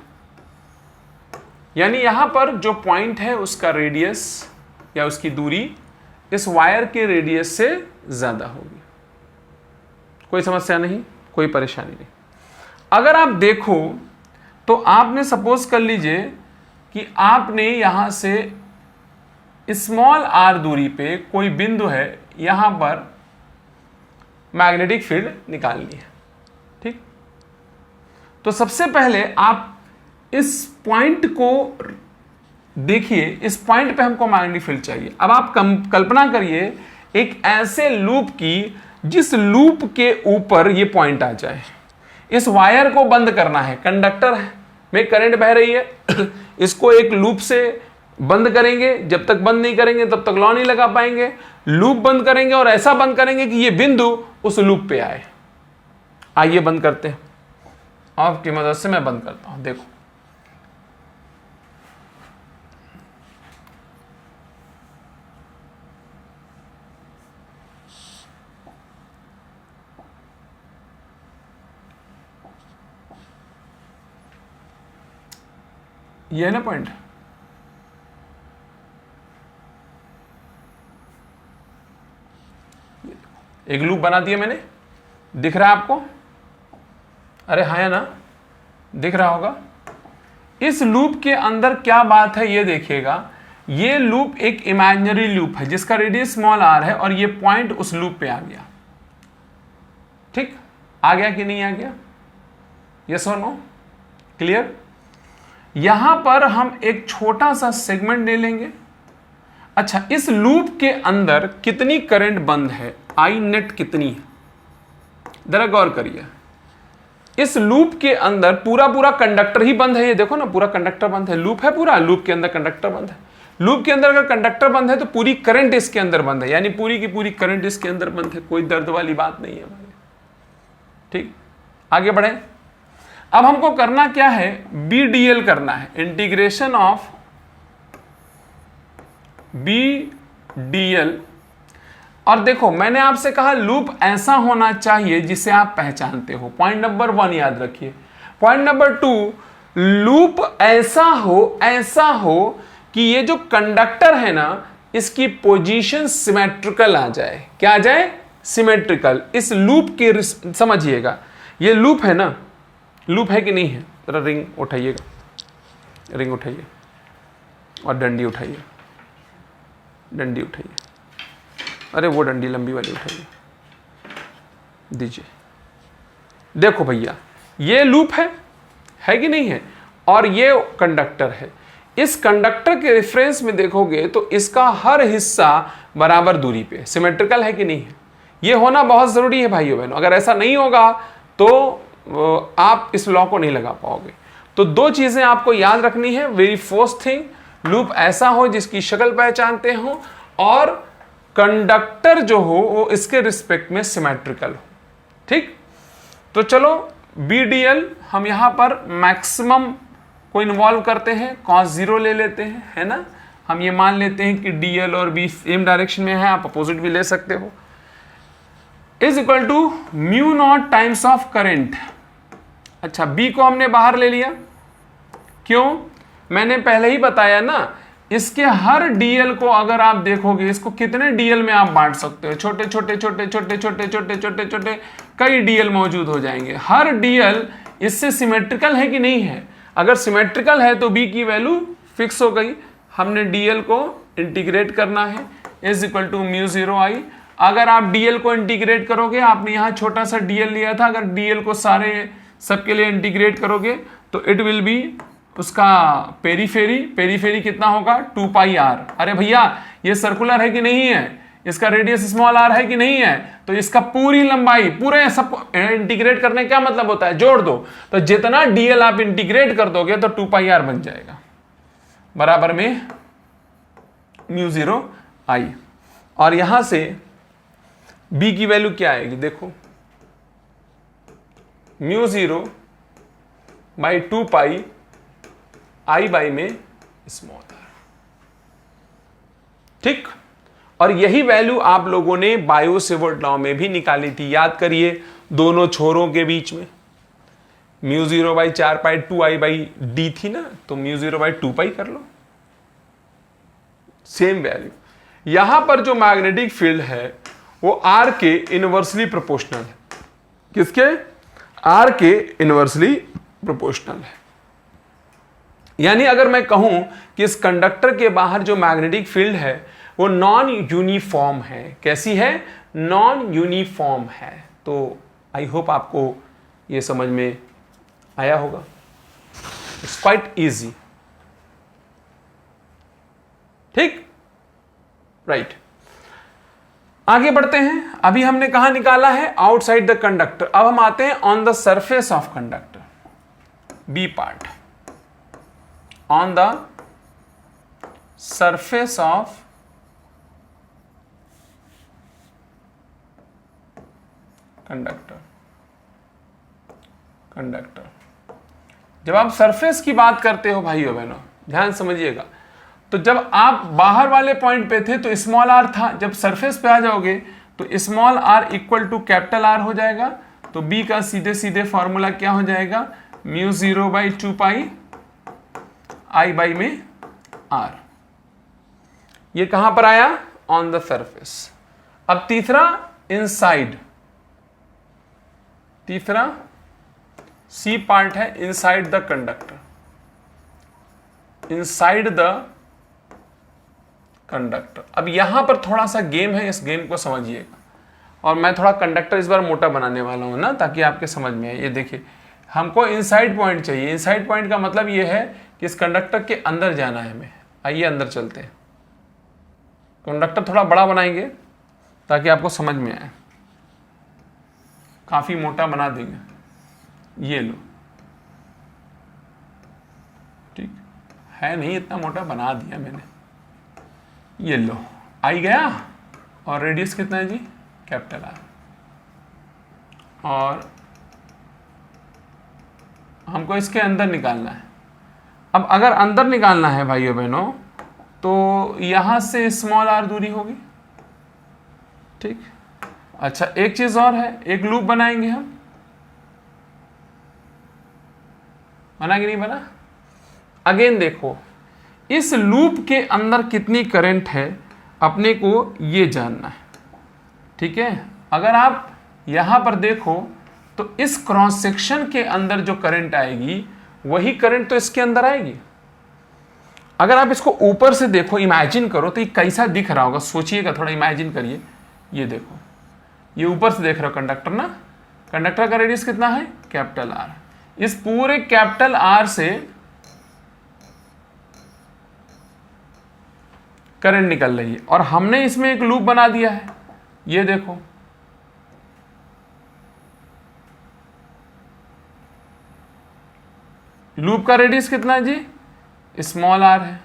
यानी यहां पर जो पॉइंट है उसका रेडियस या उसकी दूरी इस वायर के रेडियस से ज्यादा होगी। कोई समस्या नहीं, कोई परेशानी नहीं। अगर आप देखो तो आपने सपोज कर लीजिए कि आपने यहां से स्मॉल आर दूरी पे कोई बिंदु है, यहां पर मैग्नेटिक फील्ड निकालनी है, ठीक। तो सबसे पहले आप इस पॉइंट को देखिए, इस पॉइंट पे हमको मैग्नेटिक फील्ड चाहिए। अब आप कल्पना करिए एक ऐसे लूप की जिस लूप के ऊपर ये पॉइंट आ जाए। इस वायर को बंद करना है, कंडक्टर में करंट बह रही है, इसको एक लूप से बंद करेंगे, जब तक बंद नहीं करेंगे तब तक लॉ नहीं लगा पाएंगे। लूप बंद करेंगे और ऐसा बंद करेंगे कि ये बिंदु उस लूप पे आए। आइए बंद करते हैं, आपकी मदद से मैं बंद करता हूं। देखो ये है ना पॉइंट, एक लूप बना दिया मैंने, दिख रहा है आपको? अरे हाँ है ना, दिख रहा होगा। इस लूप के अंदर क्या बात है ये देखिएगा, ये लूप एक इमेजिनरी लूप है जिसका रेडियस स्मॉल आर है और ये पॉइंट उस लूप पे आ गया, ठीक। आ गया कि नहीं आ गया? यस और नो? क्लियर? यहां पर हम एक छोटा सा सेगमेंट ले लेंगे। अच्छा, इस लूप के अंदर कितनी करंट बंद है, आई नेट कितनी है, जरा गौर करिए। इस लूप के अंदर पूरा कंडक्टर ही बंद है, ये देखो ना, पूरा कंडक्टर बंद है। लूप है पूरा, लूप के अंदर कंडक्टर बंद है। लूप के अंदर अगर कंडक्टर बंद है तो पूरी करंट इसके अंदर बंद है, यानी पूरी की पूरी करंट इसके अंदर बंद है। कोई दर्द वाली बात नहीं है हमारे, ठीक। आगे बढ़े। अब हमको करना क्या है, BDL करना है, इंटीग्रेशन ऑफ BDL। और देखो मैंने आपसे कहा लूप ऐसा होना चाहिए जिसे आप पहचानते हो। पॉइंट नंबर 1 याद रखिए। पॉइंट नंबर 2, लूप ऐसा हो कि ये जो कंडक्टर है ना, इसकी पोजीशन सिमेट्रिकल आ जाए। क्या आ जाए? सिमेट्रिकल। इस लूप के समझिएगा, ये लूप है ना, लूप है कि नहीं है? जरा रिंग उठाइएगा, रिंग उठाइए और डंडी उठाइए, डंडी उठाइए। अरे वो डंडी लंबी वाली उठाइए, दीजिए। देखो भैया, ये लूप है कि नहीं है? और ये कंडक्टर है। इस कंडक्टर के रेफरेंस में देखोगे तो इसका हर हिस्सा बराबर दूरी पे सिमेट्रिकल है कि नहीं है? ये होना बहुत जरूरी है भाइयों बहनों। अगर ऐसा नहीं होगा तो आप इस लॉ को नहीं लगा पाओगे। तो 2 चीजें आपको याद रखनी है। वेरी फर्स्ट थिंग, लूप ऐसा हो जिसकी शक्ल पहचानते हो, और कंडक्टर जो हो वो इसके रिस्पेक्ट में सिमेट्रिकल हो, ठीक। तो चलो BDL हम यहां पर मैक्सिमम को इन्वॉल्व करते हैं, cos 0 ले लेते हैं, है ना। हम ये मान लेते हैं कि DL और B सेम डायरेक्शन में है, आप अपोजिट भी ले सकते हो। Is equal to μ0 times of current. अच्छा, B को हमने बाहर ले लिया, क्यों? मैंने पहले ही बताया ना, इसके हर DL को अगर आप देखोगे, इसको कितने DL में आप बांट सकते हो, छोटे छोटे छोटे छोटे छोटे छोटे छोटे छोटे कई DL मौजूद हो जाएंगे। हर DL इससे सिमेट्रिकल है कि नहीं है? अगर सिमेट्रिकल है तो B की वैल्यू फिक्स हो गई। हमने DL को इंटीग्रेट करना है, इज इक्वल टू μ0I। अगर आप DL को इंटीग्रेट करोगे, आपने यहां छोटा सा DL लिया था, अगर DL को सारे सबके लिए इंटीग्रेट करोगे तो इट विल बी उसका पेरीफेरी कितना होगा? 2πr। अरे भैया, ये सर्कुलर है कि नहीं है? इसका रेडियस स्मॉल r है कि नहीं है? तो इसका पूरी लंबाई, पूरे सब इंटीग्रेट करने क्या मतलब होता है? जोड़ दो। तो जितना DL आप इंटीग्रेट कर दोगे तो 2πr बन जाएगा, बराबर में μ0I। और यहां से बी की वैल्यू क्या आएगी, देखो mu 0 by 2 pi I by में स्मॉल आर। ठीक, और यही वैल्यू आप लोगों ने बायो सेवर्ट लॉ में भी निकाली थी, याद करिए, दोनों छोरों के बीच में mu 0 by 4 pi 2 I by D थी ना, तो म्यू 0 बाई 2 पाई कर लो, सेम वैल्यू। यहां पर जो मैग्नेटिक फील्ड है वो आर के इनवर्सली प्रोपोर्शनल है, किसके, आर के इनवर्सली प्रोपोर्शनल है। यानी अगर मैं कहूं कि इस कंडक्टर के बाहर जो मैग्नेटिक फील्ड है वो नॉन यूनिफॉर्म है, कैसी है, नॉन यूनिफॉर्म है। तो आई होप आपको ये समझ में आया होगा, इट्स क्वाइट इजी। ठीक, राइट, आगे बढ़ते हैं। अभी हमने कहां निकाला है, आउटसाइड द कंडक्टर। अब हम आते हैं on the surface of conductor, B part, on the surface of conductor. जब आप सरफेस की बात करते हो भाइयों बहनों, ध्यान समझिएगा, तो जब आप बाहर वाले पॉइंट पे थे तो स्मॉल आर था, जब सरफेस पे आ जाओगे तो small R equal to capital R हो जाएगा। तो बी का सीधे सीधे फॉर्मूला क्या हो जाएगा, mu 0 by 2 pi I by में आर। ये कहां पर आया, ऑन द सरफेस। अब तीसरा इनसाइड, तीसरा सी पार्ट है inside the conductor, inside the conductor. अब यहां पर थोड़ा सा गेम है, इस गेम को समझिएगा, और मैं थोड़ा कंडक्टर इस बार मोटा बनाने वाला हूं ना, ताकि आपके समझ में आए। ये देखिए, हमको इनसाइड पॉइंट चाहिए। इनसाइड पॉइंट का मतलब ये है कि इस कंडक्टर के अंदर जाना है हमें। आइए अंदर चलते हैं, कंडक्टर थोड़ा बड़ा बनाएंगे ताकि आपको समझ में आए, काफी मोटा बना देंगे। ये लो, ठीक है, नहीं इतना मोटा बना दिया मैंने। ये लो, आई गया, और रेडियस कितना है जी, कैपिटल आर। और हमको इसके अंदर निकालना है। अब अगर अंदर निकालना है भाइयों बहनों, तो यहां से स्मॉल आर दूरी होगी। ठीक, अच्छा एक चीज और है, एक लूप बनाएंगे हम, बना कि नहीं बना। अगेन देखो, इस लूप के अंदर कितनी करंट है अपने को ये जानना है। ठीक है, अगर आप यहां पर देखो तो इस क्रॉस सेक्शन के अंदर जो करंट आएगी वही करंट तो इसके अंदर आएगी। अगर आप इसको ऊपर से देखो, इमेजिन करो, तो ये कैसा दिख रहा होगा, सोचिएगा, थोड़ा इमेजिन करिए। ये देखो, ये ऊपर से देख रहे हो कंडक्टर ना, कंडक्टर का रेडियस कितना है, कैपिटल आर। इस पूरे कैपिटल आर से करंट निकल रही है, और हमने इसमें एक लूप बना दिया है। ये देखो, लूप का रेडियस कितना है जी, स्मॉल आर है।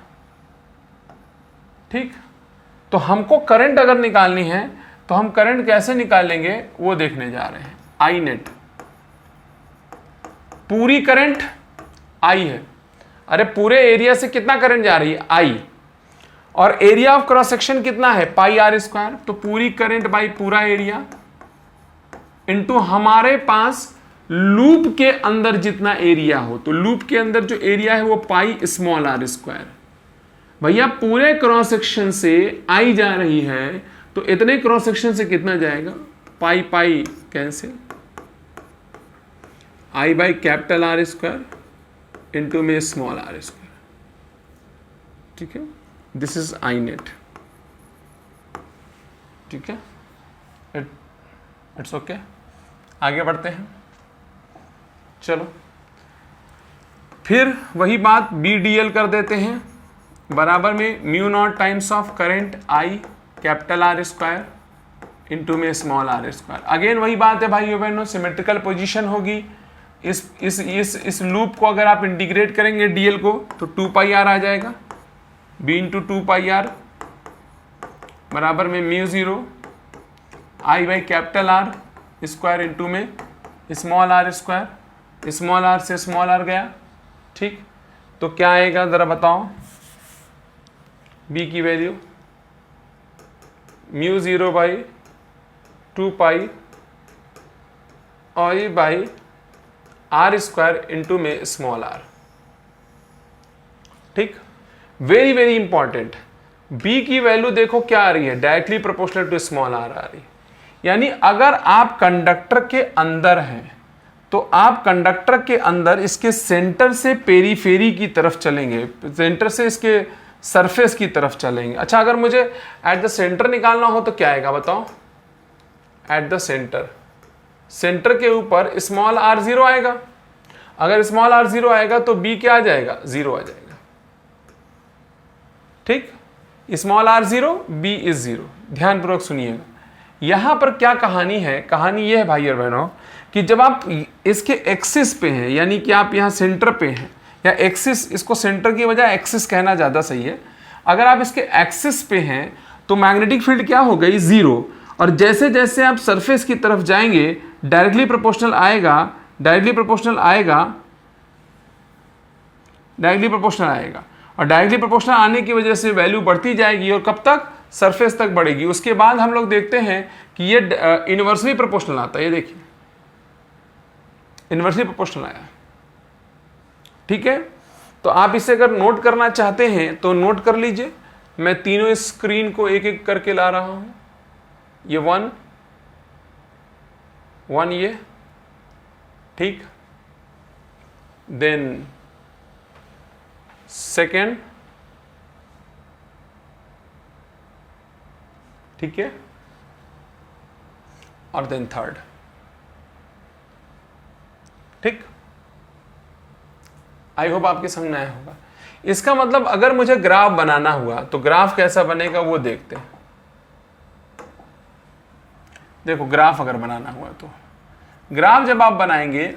ठीक, तो हमको करंट अगर निकालनी है तो हम करंट कैसे निकालेंगे वो देखने जा रहे हैं। आई नेट, पूरी करंट आई है, अरे पूरे एरिया से कितना करंट जा रही है, आई, और एरिया ऑफ क्रॉस सेक्शन कितना है, पाई आर स्क्वायर। तो पूरी करंट बाई पूरा एरिया इनटू हमारे पास लूप के अंदर जितना एरिया हो, तो लूप के अंदर जो एरिया है वो पाई स्मॉल आर स्क्वायर। भैया पूरे क्रॉस सेक्शन से आई जा रही है, तो इतने क्रॉस सेक्शन से कितना जाएगा, pi pi cancel, I by capital R square into में स्मॉल आर स्क्वायर। ठीक है, दिस इज आई नेट। ठीक है, इट्स ओके। आगे बढ़ते हैं, चलो फिर वही बात बी डी एल कर देते हैं, बराबर में mu naught times of current I capital R square into में स्मॉल आर स्क्वायर। अगेन वही बात है भाइयों बहनों, सिमेट्रिकल पोजीशन होगी। इस लूप को अगर आप इंटीग्रेट करेंगे डीएल को, तो 2 पाई आर आ जाएगा, बी इंटू 2 पाई आर बराबर में mu 0 I by capital R square into में small R square, small R से स्मॉल आर गया, ठीक। तो क्या आएगा ज़रा बताओ, बी की वैल्यू mu 0 by 2 pi I by R square into में स्मॉल आर, ठीक। वेरी वेरी इंपॉर्टेंट, बी की वैल्यू देखो क्या आ रही है, directly proportional to small R आ रही है। यानी अगर आप कंडक्टर के अंदर हैं तो आप कंडक्टर के अंदर इसके सेंटर से पेरीफेरी की तरफ चलेंगे, सेंटर से इसके सरफेस की तरफ चलेंगे। अच्छा, अगर मुझे एट द सेंटर निकालना हो तो क्या आएगा बताओ, एट द सेंटर, सेंटर के ऊपर स्मॉल आर 0 आएगा। अगर स्मॉल आर 0 आएगा तो बी क्या आ जाएगा, 0 आ जाएगा, ठीक। Small R 0, B is 0। ध्यानपूर्वक सुनिएगा, यहां पर क्या कहानी है, कहानी यह है भाई और बहनों कि जब आप इसके एक्सिस पे हैं, यानी कि आप यहां सेंटर पे हैं, या एक्सिस, इसको सेंटर की बजाय एक्सिस कहना ज़्यादा सही है, अगर आप इसके एक्सिस पे हैं तो मैग्नेटिक फील्ड क्या हो गई, 0। और जैसे जैसे आप सरफेस की तरफ जाएंगे डायरेक्टली प्रोपोर्शनल आएगा, डायरेक्टली प्रोपोर्शनल आएगा, डायरेक्टली प्रोपोर्शनल आएगा, और डायरेक्टली प्रोपोर्शनल आने की वजह से वैल्यू बढ़ती जाएगी और कब तक, सरफेस तक बढ़ेगी। उसके बाद हम लोग देखते हैं कि ये इनवर्सली प्रोपोर्शनल आता है, ये देखिए इनवर्सली प्रोपोर्शनल आया, ठीक है। तो आप इसे अगर नोट करना चाहते हैं तो नोट कर लीजिए, मैं तीनों स्क्रीन को एक एक करके ला रहा हूं। ये 1 ये, ठीक, देन सेकेंड, ठीक है, और देन थर्ड, ठीक। आई होप आपके समझ में आया होगा। इसका मतलब अगर मुझे ग्राफ बनाना हुआ तो ग्राफ कैसा बनेगा वो देखते हैं। देखो ग्राफ अगर बनाना हुआ तो ग्राफ जब आप बनाएंगे,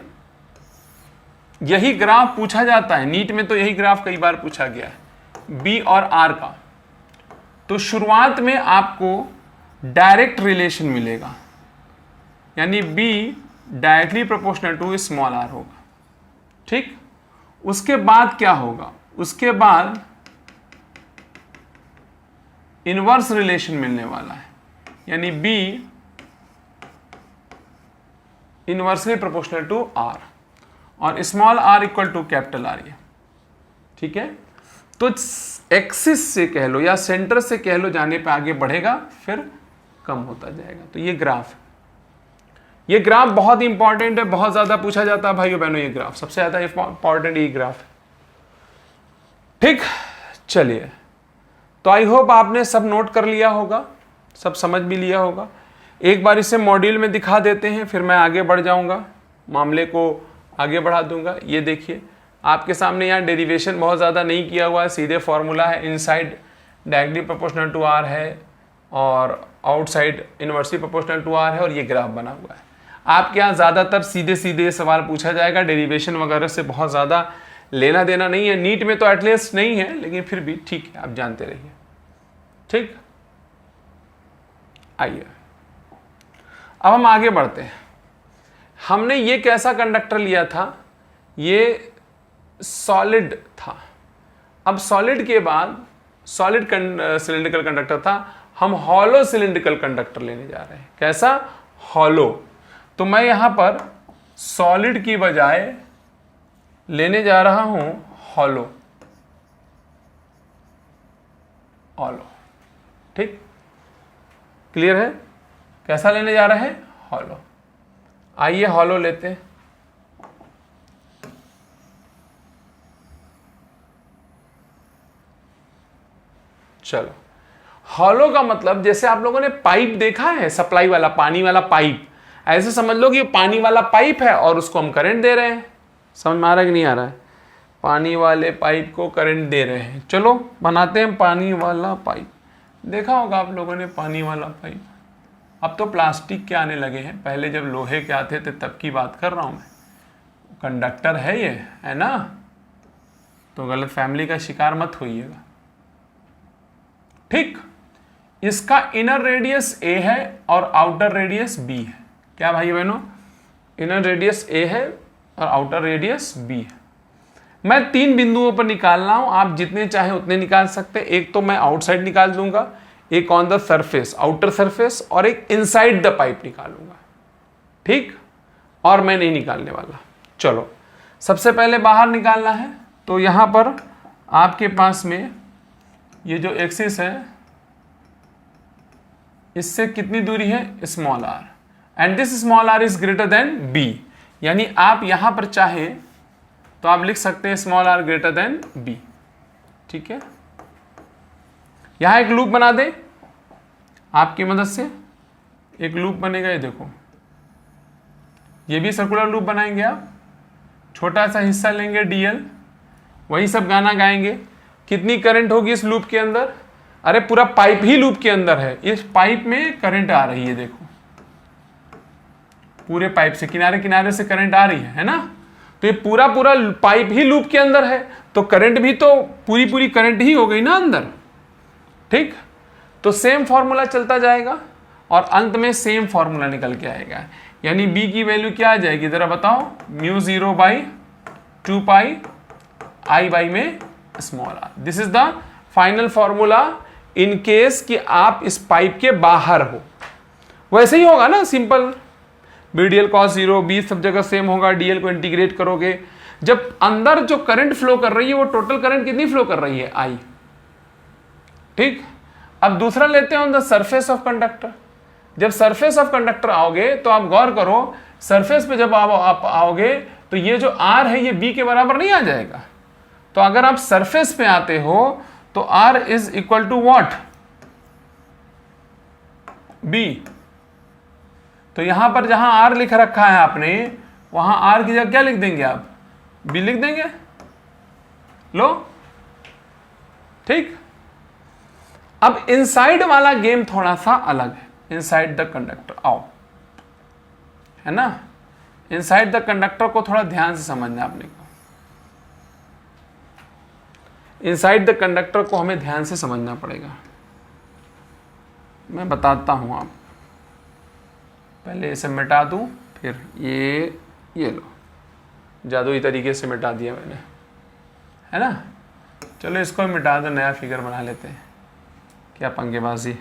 यही ग्राफ पूछा जाता है नीट में, तो यही ग्राफ कई बार पूछा गया है बी और आर का। तो शुरुआत में आपको डायरेक्ट रिलेशन मिलेगा, यानी B directly proportional to small R होगा, ठीक। उसके बाद क्या होगा, उसके बाद इनवर्स रिलेशन मिलने वाला है, यानी B inversely proportional to R और small R equal to capital R, ठीक है। तो एक्सिस से कह लो या सेंटर से कह लो जाने पे आगे बढ़ेगा, फिर कम होता जाएगा। तो ये ग्राफ है, ये ग्राफ बहुत इंपॉर्टेंट है, बहुत ज्यादा पूछा जाता है भाइयों बहनों, ये ग्राफ सबसे ज्यादा इंपॉर्टेंट ये ग्राफ है, ठीक। चलिए, तो आई होप आपने सब नोट कर लिया होगा, सब समझ भी लिया होगा। एक बार इसे मॉड्यूल में दिखा देते हैं, फिर मैं आगे बढ़ जाऊंगा, मामले को आगे बढ़ा दूंगा। ये देखिए आपके सामने यहाँ डेरिवेशन बहुत ज़्यादा नहीं किया हुआ है, सीधे फॉर्मूला है, inside directly proportional to R है और outside inversely proportional to R है, और ये ग्राफ बना हुआ है। आपके यहाँ ज़्यादातर सीधे सीधे सवाल पूछा जाएगा, डेरिवेशन वगैरह से बहुत ज़्यादा लेना देना नहीं है, नीट में तो एटलीस्ट नहीं है, लेकिन फिर भी ठीक है, आप जानते रहिए, ठीक। आइए अब हम आगे बढ़ते हैं। हमने ये कैसा कंडक्टर लिया था, ये सॉलिड था। अब सॉलिड के बाद सॉलिड सिलिंड्रिकल कंडक्टर था, हम हॉलो सिलिंड्रिकल कंडक्टर लेने जा रहे हैं। कैसा, हॉलो। तो मैं यहां पर सॉलिड की बजाय लेने जा रहा हूं हॉलो, हॉलो, ठीक, क्लियर है। कैसा लेने जा रहे हैं, हॉलो। आइए हॉलो लेते हैं। चलो, हॉलो का मतलब जैसे आप लोगों ने पाइप देखा है, सप्लाई वाला, पानी वाला पाइप, ऐसे समझ लो कि पानी वाला पाइप है और उसको हम करंट दे रहे हैं। समझ में आ रहा है कि नहीं आ रहा है, पानी वाले पाइप को करंट दे रहे हैं। चलो बनाते हैं पानी वाला पाइप। देखा होगा आप लोगों ने पानी वाला पाइप। अब तो प्लास्टिक के आने लगे हैं, पहले जब लोहे के आते थे तब की बात कर रहा हूं मैं। कंडक्टर है ये, है ना, तो गलत फैमिली का शिकार मत होइएगा, ठीक। इसका इनर रेडियस a है और आउटर रेडियस b है। क्या भाई बहनों, इनर रेडियस a है और आउटर रेडियस b है। मैं 3 बिंदुओं पर निकाल रहा हूं, आप जितने चाहे उतने निकाल सकते हैं। एक तो मैं आउटसाइड निकाल दूंगा, एक on the surface outer surface, और एक इनसाइड द पाइप निकालूंगा, ठीक। और मैं नहीं निकालने वाला। चलो सबसे पहले बाहर निकालना है, तो यहां पर आपके पास में ये जो एक्सिस है इससे कितनी दूरी है, small r, and this small r is greater than b। यानी आप यहां पर चाहे तो आप लिख सकते हैं small r greater than b, ठीक है। यहां एक लूप बना दे आपकी मदद से, एक लूप बनेगा, ये देखो, ये भी सर्कुलर लूप बनाएंगे आप। छोटा सा हिस्सा लेंगे dl, वही सब गाना गाएंगे। कितनी करंट होगी इस लूप के अंदर, अरे पूरा पाइप ही लूप के अंदर है, इस पाइप में करंट आ रही है, देखो पूरे पाइप से किनारे किनारे से करंट आ रही है ना। तो ये पूरा पूरा पाइप ही लूप के अंदर है, तो करंट भी तो पूरी पूरी करंट ही हो गई ना अंदर, ठीक। तो सेम फॉर्मूला चलता जाएगा और अंत में सेम फॉर्मूला निकल के आएगा। यानी b की वैल्यू क्या आ जाएगी, जरा बताओ, μ0/2π I में small r। This is the final formula in case कि आप इस पाइप के बाहर हो। वैसे ही होगा ना, सिंपल, BDL cos 0, b सब जगह सेम होगा। dl को इंटीग्रेट करोगे, जब अंदर जो करंट फ्लो कर रही है वो टोटल करंट कितनी फ्लो कर रही है, I, ठीक। अब दूसरा लेते हैं on the surface of conductor. जब सरफेस ऑफ कंडक्टर आओगे तो आप गौर करो, सरफेस पे जब आप आओगे तो ये जो r है ये b के बराबर नहीं आ जाएगा। तो अगर आप सरफेस पे आते हो तो r is equal to what, b। तो यहां पर जहां r लिख रखा है आपने, वहां r की जगह क्या लिख देंगे आप, b लिख देंगे, लो, ठीक। अब इनसाइड वाला गेम थोड़ा सा अलग है। इनसाइड द कंडक्टर, आओ, है ना। इनसाइड द कंडक्टर को थोड़ा ध्यान से समझना आपने को। इनसाइड द कंडक्टर को हमें ध्यान से समझना पड़ेगा। मैं बताता हूं, आप पहले इसे मिटा दूं, फिर ये लो, जादुई तरीके से मिटा दिया मैंने, है ना। चलो इसको मिटा दो, नया फिगर बना लेते हैं, क्या पंगेबाजी।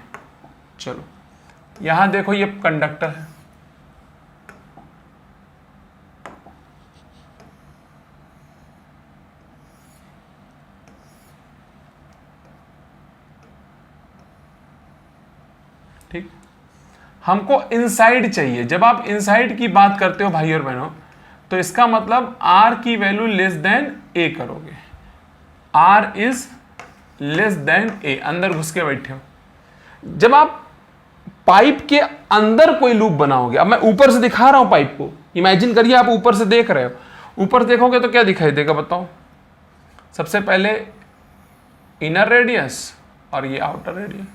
चलो यहां देखो, ये कंडक्टर है, ठीक। हमको इनसाइड चाहिए। जब आप इनसाइड की बात करते हो भाई और बहनों, तो इसका मतलब r की वैल्यू लेस देन a करोगे। r is less than a, अंदर घुस के बैठे हो। जब आप पाइप के अंदर कोई लूप बनाओगे, अब मैं ऊपर से दिखा रहा हूं पाइप को, इमेजिन करिए आप ऊपर से देख रहे हो, ऊपर देखोगे तो क्या दिखाई देगा बताओ। सबसे पहले इनर रेडियस और ये आउटर रेडियस,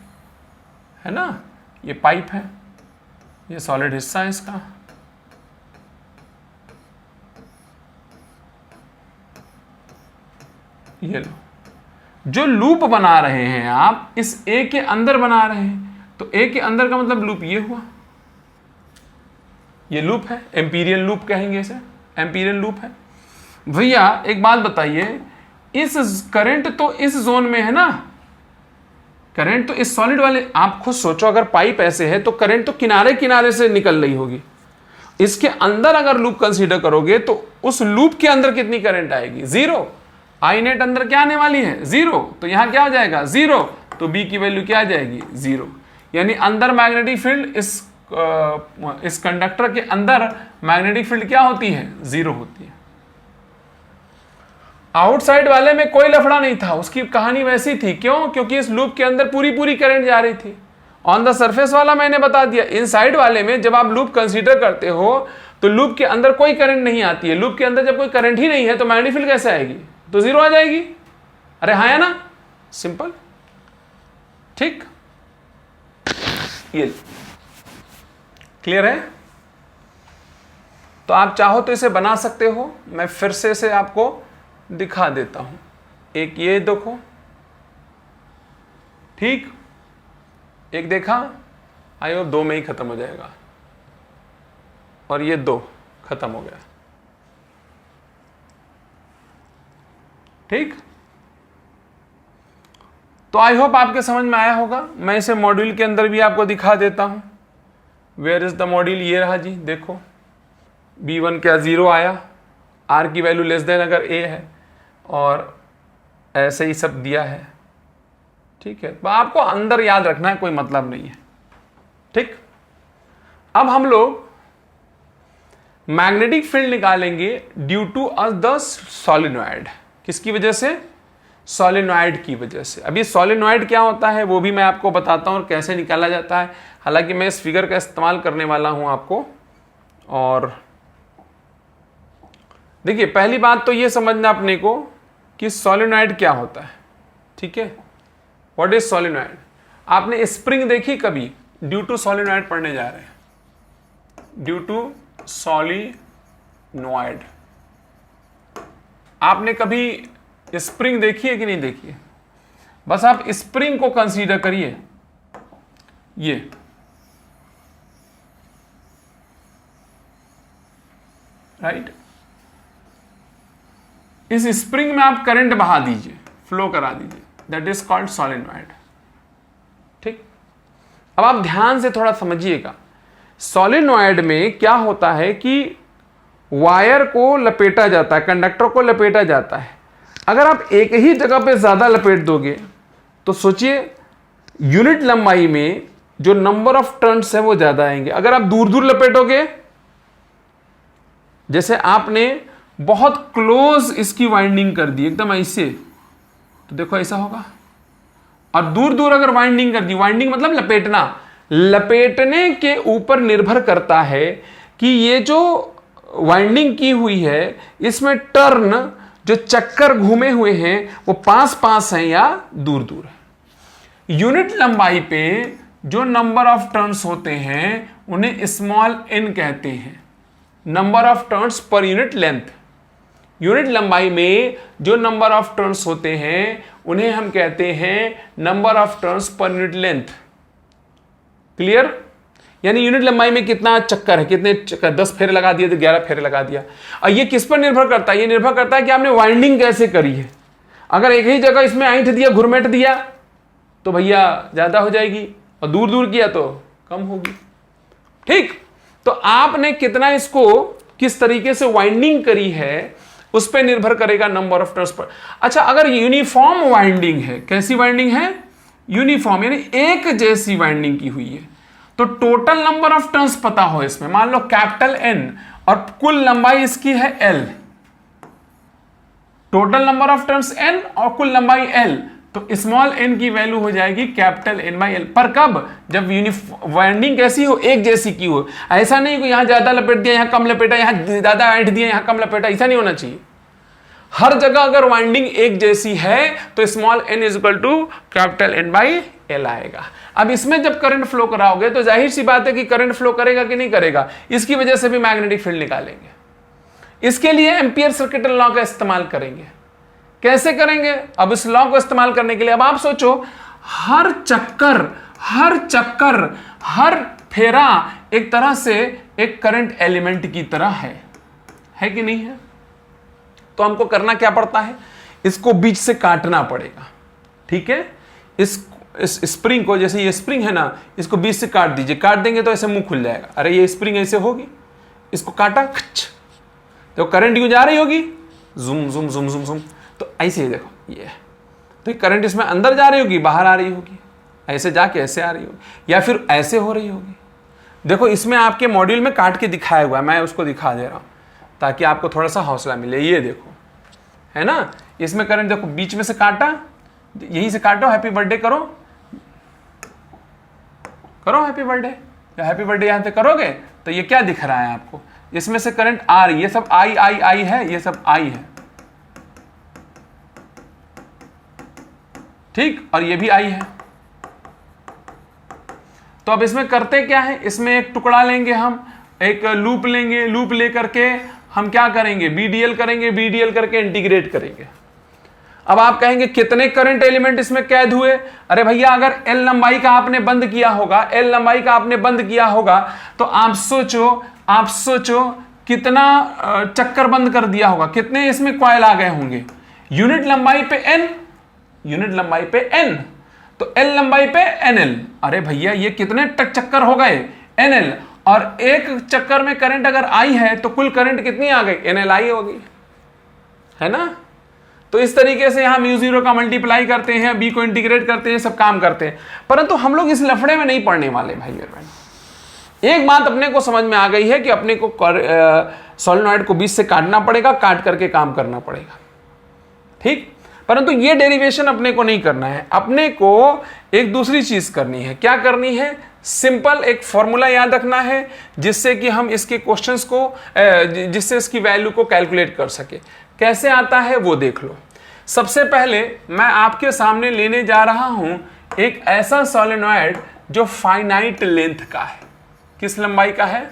है ना। ये पाइप है, ये सॉलिड हिस्सा है इसका, ये लो। जो लूप बना रहे हैं आप इस ए के अंदर बना रहे हैं, तो ए के अंदर का मतलब लूप ये हुआ, ये लूप है, एम्पीरियल लूप कहेंगे इसे, एम्पीरियल लूप है। भैया एक बात बताइए, इस करंट तो इस जोन में है ना, करंट तो इस सॉलिड वाले, आप खुद सोचो, अगर पाइप ऐसे है तो करंट तो किनारे किनारे से निकल रही होगी। इसके अंदर अगर लूप कंसीडर करोगे तो उस लूप के अंदर कितनी करंट आएगी, 0। आई नेट अंदर क्या आने वाली है, 0। तो यहां क्या हो जाएगा, 0। तो बी की वैल्यू क्या आ जाएगी, 0। यानी अंदर मैग्नेटिक फील्ड, इस कंडक्टर के अंदर मैग्नेटिक फील्ड क्या होती है, 0 होती है। आउटसाइड वाले में कोई लफड़ा नहीं था, उसकी कहानी वैसी थी। क्यों? क्योंकि इस लूप के अंदर पूरी पूरी करंट जा रही थी। ऑन द सरफेस वाला मैंने बता दिया। इनसाइड वाले में जब आप लूप कंसीडर करते हो तो लूप के अंदर कोई करंट नहीं आती है। लूप के अंदर जब कोई करंट ही नहीं है तो मैग्नेटिक फील्ड कैसे आएगी, तो 0 आ जाएगी। अरे हाँ, है ना, सिंपल, ठीक। ये क्लियर है? तो आप चाहो तो इसे बना सकते हो, मैं फिर से इसे आपको दिखा देता हूं। एक ये देखो, ठीक, एक देखा, आई होप 2 में ही खत्म हो जाएगा, और ये 2 खत्म हो गया। ठीक, तो आई होप आपके समझ में आया होगा। मैं इसे मॉड्यूल के अंदर भी आपको दिखा देता हूं। वेयर इज द मॉड्यूल, ये रहा जी, देखो b1 क्या 0 आया, r की वैल्यू लेस देन अगर a है, और ऐसे ही सब दिया है। ठीक है, तो आपको अंदर याद रखना है, कोई मतलब नहीं है। ठीक, अब हम लोग मैग्नेटिक फील्ड निकालेंगे ड्यू टू द सोलेनॉइड। किसकी वजह से? सोलेनॉइड की वजह से। अभी सोलेनॉइड क्या होता है वो भी मैं आपको बताता हूं और कैसे निकाला जाता है। हालांकि मैं इस फिगर का इस्तेमाल करने वाला हूं आपको। और देखिए, पहली बात तो ये समझना अपने को कि सोलेनॉइड क्या होता है। ठीक है, व्हाट इज सोलेनॉइड? आपने स्प्रिंग देखी कभी? ड्यू टू सोलेनॉइड पढ़ने जा रहे हैं, ड्यू टू सोलेनॉइड। आपने कभी स्प्रिंग देखी है कि नहीं देखी है? बस आप स्प्रिंग को कंसीडर करिए, ये राइट। इस स्प्रिंग में आप करंट बहा दीजिए, फ्लो करा दीजिए, दैट इज कॉल्ड सोलेनॉइड। ठीक, अब आप ध्यान से थोड़ा समझिएगा। सोलेनॉइड में क्या होता है कि वायर को लपेटा जाता है, कंडक्टर को लपेटा जाता है। अगर आप एक ही जगह पे ज्यादा लपेट दोगे तो सोचिए यूनिट लंबाई में जो नंबर ऑफ टर्न्स है वो ज्यादा आएंगे। अगर आप दूर दूर लपेटोगे, जैसे आपने बहुत क्लोज इसकी वाइंडिंग कर दी एकदम ऐसे, तो देखो ऐसा होगा। और दूर दूर अगर वाइंडिंग कर दी, वाइंडिंग मतलब लपेटना, लपेटने के ऊपर निर्भर करता है कि ये जो वाइंडिंग की हुई है इसमें टर्न जो चक्कर घूमे हुए हैं वो पास पास हैं या दूर दूर है। यूनिट लंबाई पे जो नंबर ऑफ टर्न्स होते हैं उन्हें स्मॉल n कहते हैं, number of turns per unit length. Unit लंबाई में जो नंबर ऑफ टर्न्स होते हैं उन्हें हम कहते हैं number of turns per unit length. Clear? यानी यूनिट लंबाई में कितना चक्कर है, कितने चक्कर, 10 फेरे लगा दिए तो 11 फेरे लगा दिया। और ये किस पर निर्भर करता है? ये निर्भर करता है कि आपने वाइंडिंग कैसे करी है। अगर एक ही जगह इसमें ऐंठ दिया, घुरमेट दिया, तो भैया ज्यादा हो जाएगी, और दूर दूर किया तो कम होगी। ठीक, तो आपने कितना इसको किस तरीके से वाइंडिंग करी है उस पर निर्भर करेगा नंबर ऑफ टर्न्स पर। अच्छा, अगर यूनिफॉर्म वाइंडिंग है, कैसी वाइंडिंग है? यूनिफॉर्म, यानी एक जैसी वाइंडिंग की हुई है, तो टोटल नंबर ऑफ टर्न्स पता हो इसमें, मान लो कैपिटल N और कुल लंबाई इसकी है L, total number of turns N और कुल लंबाई L, तो स्मॉल n की वैल्यू हो जाएगी कैपिटल N बाई L। पर कब? जब वाइंडिंग कैसी हो, एक जैसी की हो। ऐसा नहीं कि यहां ज्यादा लपेट दिया, यहां कम लपेटा, यहां ज्यादा ऐंठ दिया, यहां कम लपेटा, ऐसा नहीं होना चाहिए। हर जगह अगर वाइंडिंग एक जैसी है तो small n is equal to capital N by L आएगा। अब इसमें जब करंट फ्लो कराओगे तो जाहिर सी बात है कि करंट फ्लो करेगा कि नहीं करेगा, इसकी वजह से भी मैग्नेटिक फील्ड निकालेंगे। इसके लिए एम्पियर सर्किट लॉ का इस्तेमाल करेंगे। कैसे करेंगे? अब इस लॉ को इस्तेमाल करने के लिए अब आप सोचो, हर चक्कर हर फेरा एक तरह से एक करंट एलिमेंट की तरह है कि नहीं है? तो हमको करना क्या पड़ता है? इसको बीच से काटना पड़ेगा। ठीक है, इस स्प्रिंग को, जैसे ये स्प्रिंग है ना, इसको बीच से काट दीजिए। काट देंगे तो ऐसे मुंह खुल जाएगा। अरे ये स्प्रिंग ऐसे होगी, इसको काटा, तो करंट यूं जा रही होगी, जुम जुम जुम जुम जुम, तो ऐसे ही देखो ये, तो करंट इसमें अंदर जा रही होगी, बाहर आ रही होगी, ऐसे जाके ऐसे आ रही होगी, या फिर ऐसे हो रही होगी। देखो इसमें आपके मॉड्यूल में काट के दिखाया हुआ है, मैं उसको दिखा दे रहा हूं ताकि आपको थोड़ा सा हौसला मिले। ये देखो, है ना, इसमें करंट देखो बीच में से काटा, यहीं से काटो, हैप्पी बर्थडे करो, करो हैप्पी बर्थडे। हैप्पी बर्थडे यहां से करोगे तो ये क्या दिख रहा है आपको? इसमें से करंट आ रही है, ये सब आई आई आई है, ये सब आई है, ठीक, और ये भी आई है। तो अब इसमें करते क्या है, इसमें एक टुकड़ा लेंगे, हम एक लूप लेंगे, लूप लेकर के हम क्या करेंगे, बीडीएल करेंगे, बीडीएल करके इंटीग्रेट करेंगे। अब आप कहेंगे कितने करंट एलिमेंट इसमें कैद हुए? अरे भैया, अगर एल लंबाई का आपने बंद किया होगा, एल लंबाई का आपने बंद किया होगा, तो आप सोचो कितना चक्कर बंद कर दिया होगा, कितने इसमें कॉइल आ गए होंगे? यूनिट लंबाई पे n, तो एल लंबाई पे nl। अरे भैया, ये कितने चक्कर हो गए? nl। और एक चक्कर में करंट अगर आई है तो कुल करंट कितनी आ गई? nli होगी, है ना? तो इस तरीके से यहां म्यू0 का मल्टीप्लाई करते हैं, बी को इंटीग्रेट करते हैं, सब काम करते हैं। परंतु हम लोग इस लफड़े में नहीं पड़ने वाले भाई और बहन। एक बात अपने को समझ में आ गई है कि अपने को सोलेनॉइड को बीच से काटना पड़ेगा, काट करके काम करना पड़ेगा, ठीक। परंतु ये डेरिवेशन अपने को नहीं करना है, अपने को एक दूसरी चीज करनी है। क्या करनी है? सिंपल एक फॉर्मूला याद रखना है, जिससे कि हम इसके क्वेश्चंस को, जिससे इसकी वैल्यू को कैलकुलेट कर सके। कैसे आता है वो देख लो। सबसे पहले मैं आपके सामने लेने जा रहा हूं एक ऐसा सोलेनॉइड जो फाइनाइट लेंथ का है। किस लंबाई का है?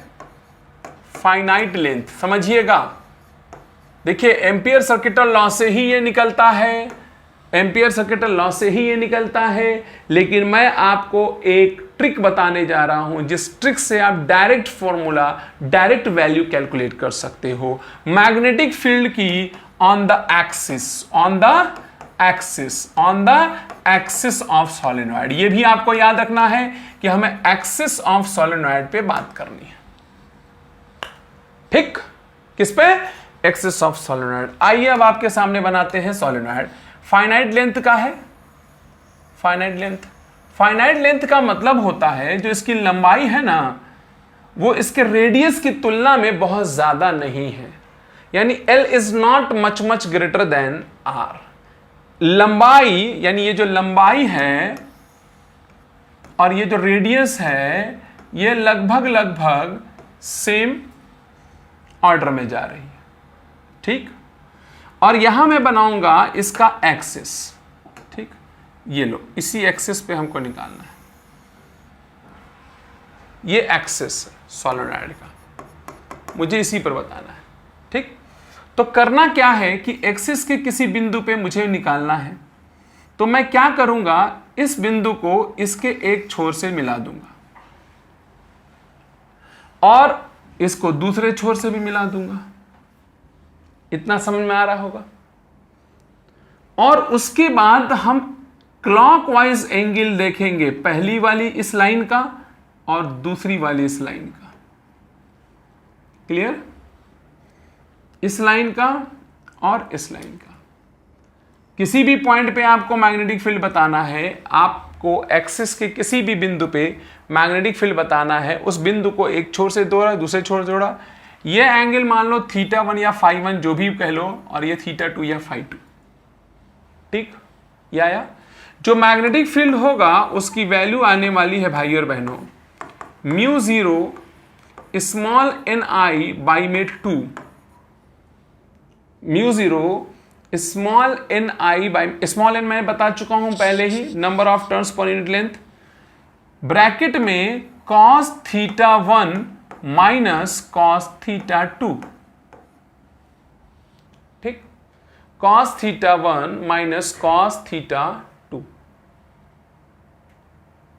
Finite length. समझिएगा, देखिए एम्पियर सर्किटल लॉ से ही ये निकलता है, एम्पियर सर्किटल लॉ से ही ये निकलता है। लेकिन मैं आपको एक ट्रिक बताने जा रहा हूं, जिस ट्रिक से आप direct formula, direct value calculate कर सकते हो मैग्नेटिक फील्ड की on the axis of solenoid. ये भी आपको याद रखना है कि हमें एक्सिस ऑफ सोलेनॉइड पे बात करनी है, ठीक। किस पे? Axis of solenoid. आइए अब आपके सामने बनाते हैं सोलेनॉइड। फाइनाइट लेंथ का है, फाइनाइट लेंथ का मतलब होता है जो इसकी लंबाई है ना, वो इसके रेडियस की तुलना में बहुत ज्यादा नहीं है। यानी L is not much greater than R। लंबाई, यानी ये जो लंबाई है और ये जो रेडियस है, ये लगभग सेम ऑर्डर में जा रही है, ठीक। और यहां मैं बनाऊंगा इसका एक्सिस, ठीक। ये लो, इसी एक्सिस पे हमको निकालना है। ये एक्सिस है सोलेनॉइड का, मुझे इसी पर बताना है, ठीक। तो करना क्या है कि एक्सिस के किसी बिंदु पे मुझे निकालना है। तो मैं क्या करूंगा, इस बिंदु को इसके एक छोर से मिला दूंगा और इसको दूसरे छोर से भी मिला दूंगा। इतना समझ में आ रहा होगा। और उसके बाद हम क्लॉकवाइज एंगल देखेंगे, पहली वाली इस लाइन का और दूसरी वाली इस लाइन का। क्लियर? इस लाइन का और इस लाइन का। किसी भी पॉइंट पे आपको मैग्नेटिक फील्ड बताना है, आपको एक्सिस के किसी भी बिंदु पे मैग्नेटिक फील्ड बताना है, उस बिंदु को एक छोर से जोड़ा, दूसरे छोर से जोड़ा। ये एंगल मान लो θ1 या φ1 जो भी कह लो, और ये θ2 या φ2, ठीक। या जो मैग्नेटिक फील्ड होगा उसकी वैल्यू आने वाली है भाई और बहनों μ0 स्मॉल ni बाई में 2, μ0 small ni by, small n मैं बता चुका हूं पहले ही, number of turns per unit length, bracket में cos θ1 माइनस cos θ2, ठीक। cos θ1 माइनस cos θ2,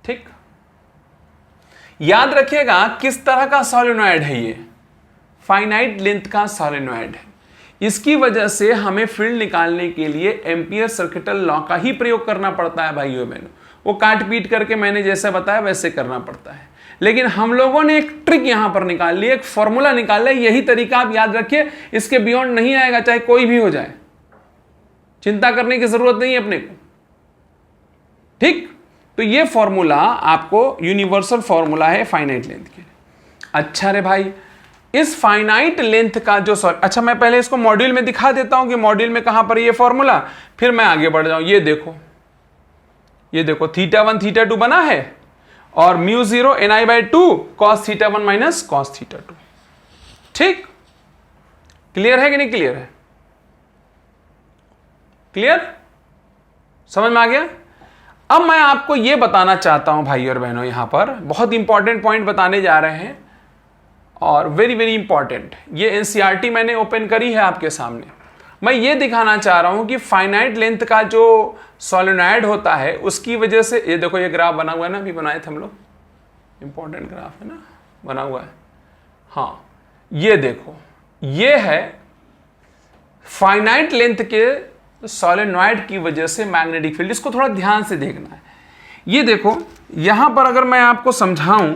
ठीक। याद रखिएगा किस तरह का सोलेनॉइड है ये, फाइनाइट लेंथ का सोलेनॉइड है। इसकी वजह से हमें फील्ड निकालने के लिए एम्पियर सर्किटल लॉ का ही प्रयोग करना पड़ता है भाइयों बहनों। वो काट पीट करके मैंने जैसे बताया वैसे करना पड़ता है, लेकिन हम लोगों ने एक ट्रिक यहां पर निकाल ली, एक फॉर्मूला निकाल लिया। यही तरीका आप याद रखिए, इसके बियॉन्ड नहीं आएगा, चाहे कोई भी हो जाए, चिंता करने की जरूरत नहीं है अपने को, ठीक। तो ये फॉर्मूला आपको यूनिवर्सल फॉर्मूला है फाइनाइट लेंथ के। अच्छा रे भाई, इस फाइनाइट लेंथ का जो अच्छा मैं पहले इसको मॉड्यूल में दिखा देता हूं कि मॉड्यूल में कहां पर ये फॉर्मूला, फिर मैं आगे बढ़ जाऊं। ये देखो θ1 θ2 बना है और μ0 ni/2 cos θ1 माइनस cos θ2, ठीक। क्लियर है कि नहीं क्लियर है? क्लियर, समझ में आ गया? अब मैं आपको यह बताना चाहता हूं भाई और बहनों, यहां पर बहुत इंपॉर्टेंट पॉइंट बताने जा रहे हैं और वेरी वेरी इंपॉर्टेंट। ये एनसीईआरटी मैंने ओपन करी है आपके सामने। मैं ये दिखाना चाह रहा हूं कि फाइनाइट लेंथ का जो सोलेनॉइड होता है उसकी वजह से, ये देखो ये ग्राफ बना हुआ है ना, अभी बनाए थे हम लोग, इंपॉर्टेंट ग्राफ है ना, बना हुआ है। हाँ, ये देखो, ये है फाइनाइट लेंथ के सोलेनॉइड की वजह से मैग्नेटिक फील्ड। इसको थोड़ा ध्यान से देखना है। ये देखो यहां पर अगर मैं आपको समझाऊं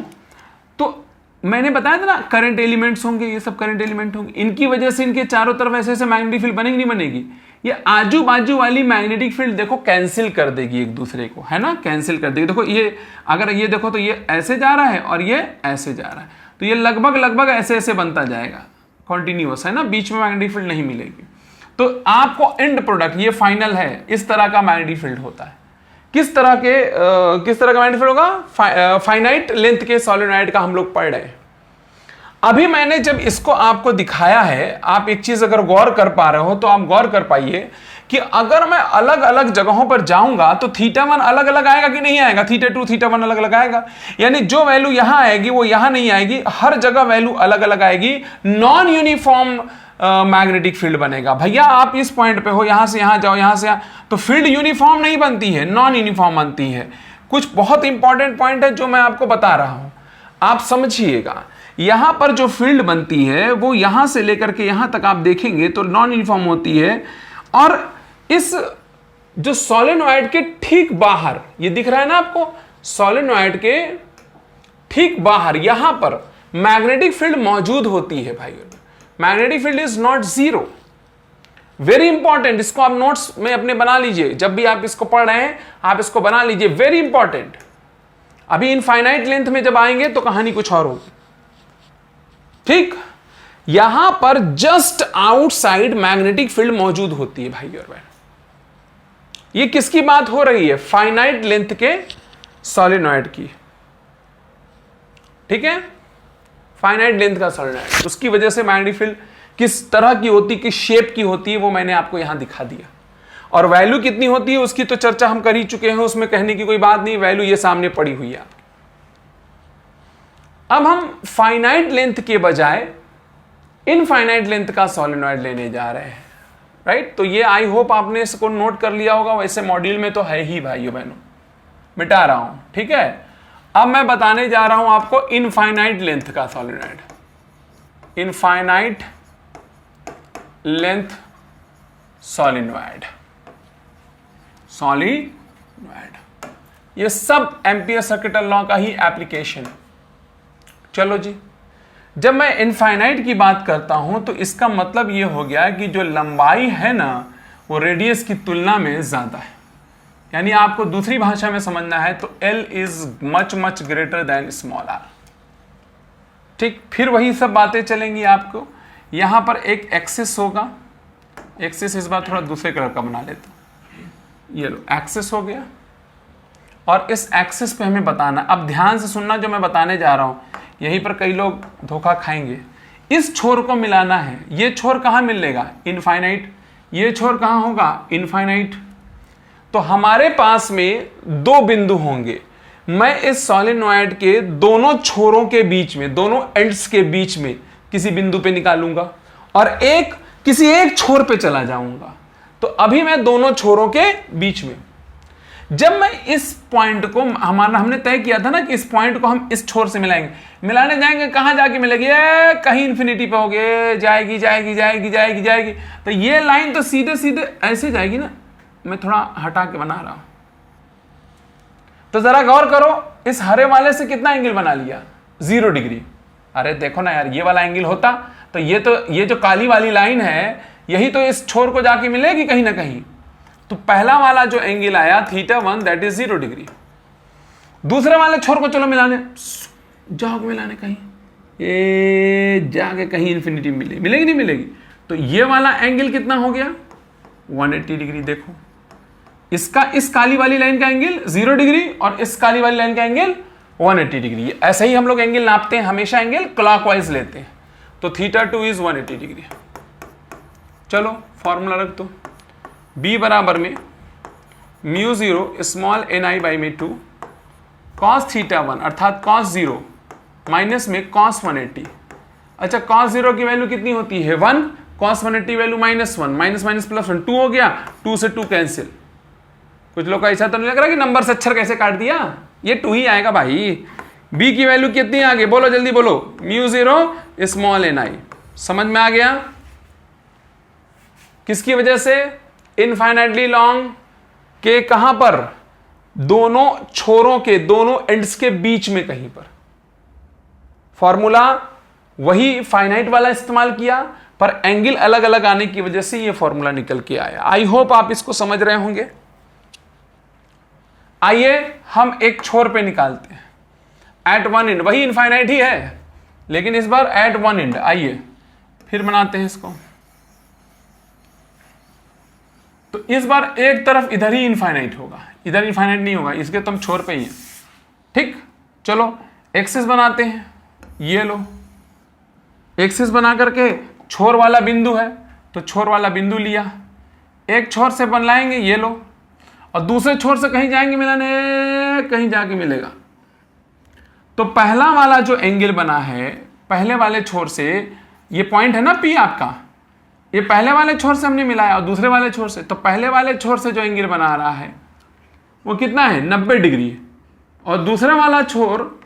तो मैंने बताया था ना, करंट एलिमेंट्स होंगे, ये सब करंट एलिमेंट होंगे, इनकी वजह से इनके चारों तरफ ऐसे ऐसे मैग्नेटिक फील्ड बनेगी नहीं बनेगी? ये आजू बाजू वाली मैग्नेटिक फील्ड देखो कैंसिल कर देगी एक दूसरे को, है ना, कैंसिल कर देगी। देखो ये अगर ये देखो तो ये ऐसे जा रहा है और ये ऐसे जा रहा है, तो ये लगभग लगभग ऐसे ऐसे बनता जाएगा, कॉन्टिन्यूअस है ना, बीच में मैग्नेटिक फील्ड नहीं मिलेगी। तो आपको एंड प्रोडक्ट, ये फाइनल है, इस तरह का मैग्नेटिक फील्ड होता है। किस तरह का मैग्नेटिक फील्ड होगा? फाइनाइट लेंथ के सोलेनॉइड का हम लोग पढ़ रहे हैं। अभी मैंने जब इसको आपको दिखाया है, आप एक चीज अगर गौर कर पा रहे हो तो आप गौर कर पाइए कि अगर मैं अलग अलग जगहों पर जाऊंगा तो θ1 अलग अलग आएगा कि नहीं आएगा? θ2 θ1 अलग अलग आएगा, यानी जो वैल्यू यहां आएगी वो यहां नहीं आएगी, हर जगह वैल्यू अलग अलग आएगी। नॉन यूनिफॉर्म मैग्नेटिक फील्ड बनेगा। भैया आप इस पॉइंट पे हो, यहां से यहां जाओ, यहां से यहां, तो फील्ड यूनिफॉर्म नहीं बनती है, नॉन यूनिफॉर्म बनती है। कुछ बहुत इंपॉर्टेंट पॉइंट है जो मैं आपको बता रहा हूं, आप समझिएगा। यहां पर जो फील्ड बनती है वो यहां से लेकर के यहां तक आप देखेंगे तो नॉन यूनिफॉर्म होती है, और इस जो सोलेनॉइड के ठीक बाहर, ये दिख रहा है ना आपको, सोलेनॉइड के ठीक बाहर यहां पर मैग्नेटिक फील्ड मौजूद होती है भाइयों। Magnetic field is not zero, very important. इसको आप नोट्स में अपने बना लीजिए, जब भी आप इसको पढ़ रहे हैं आप इसको बना लीजिए, वेरी इंपॉर्टेंट। अभी इनफाइनाइट लेंथ में जब आएंगे तो कहानी कुछ और होगी, ठीक। यहां पर जस्ट आउटसाइड मैग्नेटिक फील्ड मौजूद होती है भाई और बहन। ये किसकी बात हो रही है? फाइनाइट लेंथ के सोलेनॉइड की, ठीक है, फाइनाइट लेंथ का सोलेनॉइड। उसकी वजह से मैग्नेटिक फील्ड किस तरह की होती, किस शेप की होती है, वो मैंने आपको यहां दिखा दिया। और वैल्यू कितनी होती है उसकी तो चर्चा हम कर ही चुके हैं, उसमें कहने की कोई बात नहीं, वैल्यू ये सामने पड़ी हुई है आपकी। अब हम फाइनाइट लेंथ के बजाय इनफाइनाइट लेंथ का सोलेनॉइड लेने जा रहे हैं, राइट। तो ये आई होप आपने इसको नोट कर लिया होगा, वैसे मॉड्यूल में तो है ही भाइयों बहनों, मिटा रहा हूं, ठीक है। अब मैं बताने जा रहा हूं आपको इनफाइनाइट लेंथ का solenoid, infinite length solenoid, solenoid, ये सब एम्पियर सर्किटल लॉ का ही एप्लीकेशन। चलो जी, जब मैं इनफाइनाइट की बात करता हूं तो इसका मतलब यह हो गया कि जो लंबाई है ना वो रेडियस की तुलना में ज्यादा है। यानी आपको दूसरी भाषा में समझना है तो L is much much greater than small r, ठीक। फिर वही सब बातें चलेंगी आपको। यहां पर एक एक्सिस होगा, एक्सिस इस बार थोड़ा दूसरे कलर का बना लेता हूं, ये लो एक्सिस हो गया, और इस एक्सिस पे हमें बताना, अब ध्यान से सुनना जो मैं बताने जा रहा हूं, यहीं पर कई लोग धोखा खाएंगे। इस छोर को मिलाना है, ये छोर कहां मिलेगा? इनफाइनाइट। ये छोर कहां होगा? इनफाइनाइट। तो हमारे पास में दो बिंदु होंगे, मैं इस सोलेनॉइड के दोनों छोरों के बीच में, दोनों एंड्स के बीच में किसी बिंदु पे निकालूंगा और एक किसी एक छोर पे चला जाऊंगा। तो अभी मैं दोनों छोरों के बीच में, जब मैं इस पॉइंट को, हमने तय किया था ना कि इस पॉइंट को हम इस छोर से मिलाएंगे, मिलाने जाएंगे, कहां जाके मिलेगी? कहीं इंफिनिटी पे होगे, जाएगी जाएगी जाएगी जाएगी जाएगी। तो ये लाइन तो सीधे सीधे ऐसे जाएगी ना, मैं थोड़ा हटा के बना रहा हूं, तो जरा गौर करो, इस हरे वाले से कितना एंगल बना लिया? 0 डिग्री। अरे देखो ना यार, ये वाला एंगल होता तो ये जो काली वाली लाइन है यही तो इस छोर को जाके मिलेगी कहीं ना कहीं। तो पहला वाला जो एंगल आया θ1 दैट इज 0 डिग्री। दूसरे वाले छोर को चलो मिलाने, जाओगे मिलाने कहीं, ये जाके कहीं इंफिनिटी मिलेगी नहीं मिलेगी? तो ये वाला एंगल कितना हो गया? 180 डिग्री। देखो इसका, इस काली वाली लाइन का एंगल 0 डिग्री और इस काली वाली लाइन का एंगल 180 डिग्री। ऐसे ही हम लोग एंगल नापते हैं, हमेशा एंगल क्लॉकवाइज लेते हैं। तो θ2 इज 180 डिग्री। चलो फॉर्मूला रख दो, B बराबर में μ0 स्मॉल ni/2 cos θ1 अर्थात cos 0 माइनस में cos 180। अच्छा cos 0 की वैल्यू कितनी होती है? 1, cos 180 value -1, minus minus plus 1, 2 हो गया, 2 से 2 कैंसिल। कुछ लोग का ऐसा तो नहीं लग रहा कि नंबर से अक्षर कैसे काट दिया, ये 2 ही आएगा भाई। b की वैल्यू कितनी आ गई, बोलो जल्दी बोलो, μ0 स्मॉल ni। समझ में आ गया? किसकी वजह से? इनफाइनाइटली लॉन्ग के कहां पर? दोनों छोरों के, दोनों एंड्स के बीच में कहीं पर। फॉर्मूला वही फाइनाइट वाला इस्तेमाल किया, पर एंगल अलग अलग आने की वजह से ये फॉर्मूला निकल के आया। आई होप आप इसको समझ रहे होंगे। आइए हम एक छोर पे निकालते हैं, एट वन एंड, वही इनफाइनाइट ही है लेकिन इस बार एट वन एंड। आइए फिर बनाते हैं इसको। तो इस बार एक तरफ इधर ही इनफाइनाइट होगा, इधर इनफाइनाइट नहीं होगा, इसके तुम छोर पे ही है। ठीक, चलो एक्सिस बनाते हैं। ये लो, एक्सिस बना करके छोर वाला बिंदु है तो छोर वाला बिंदु लिया, एक छोर से बनाएंगे, ये लो, और दूसरे छोर से कहीं जाएंगे मिलाने, कहीं जाके मिलेगा। तो पहला वाला जो एंगल बना है, पहले वाले छोर से, ये पॉइंट है ना P आपका, ये पहले वाले छोर से हमने मिलाया और दूसरे वाले छोर से, तो पहले वाले छोर से जो एंगल बना रहा है वो कितना है, 90 डिग्री, और दूसरा वाला छोर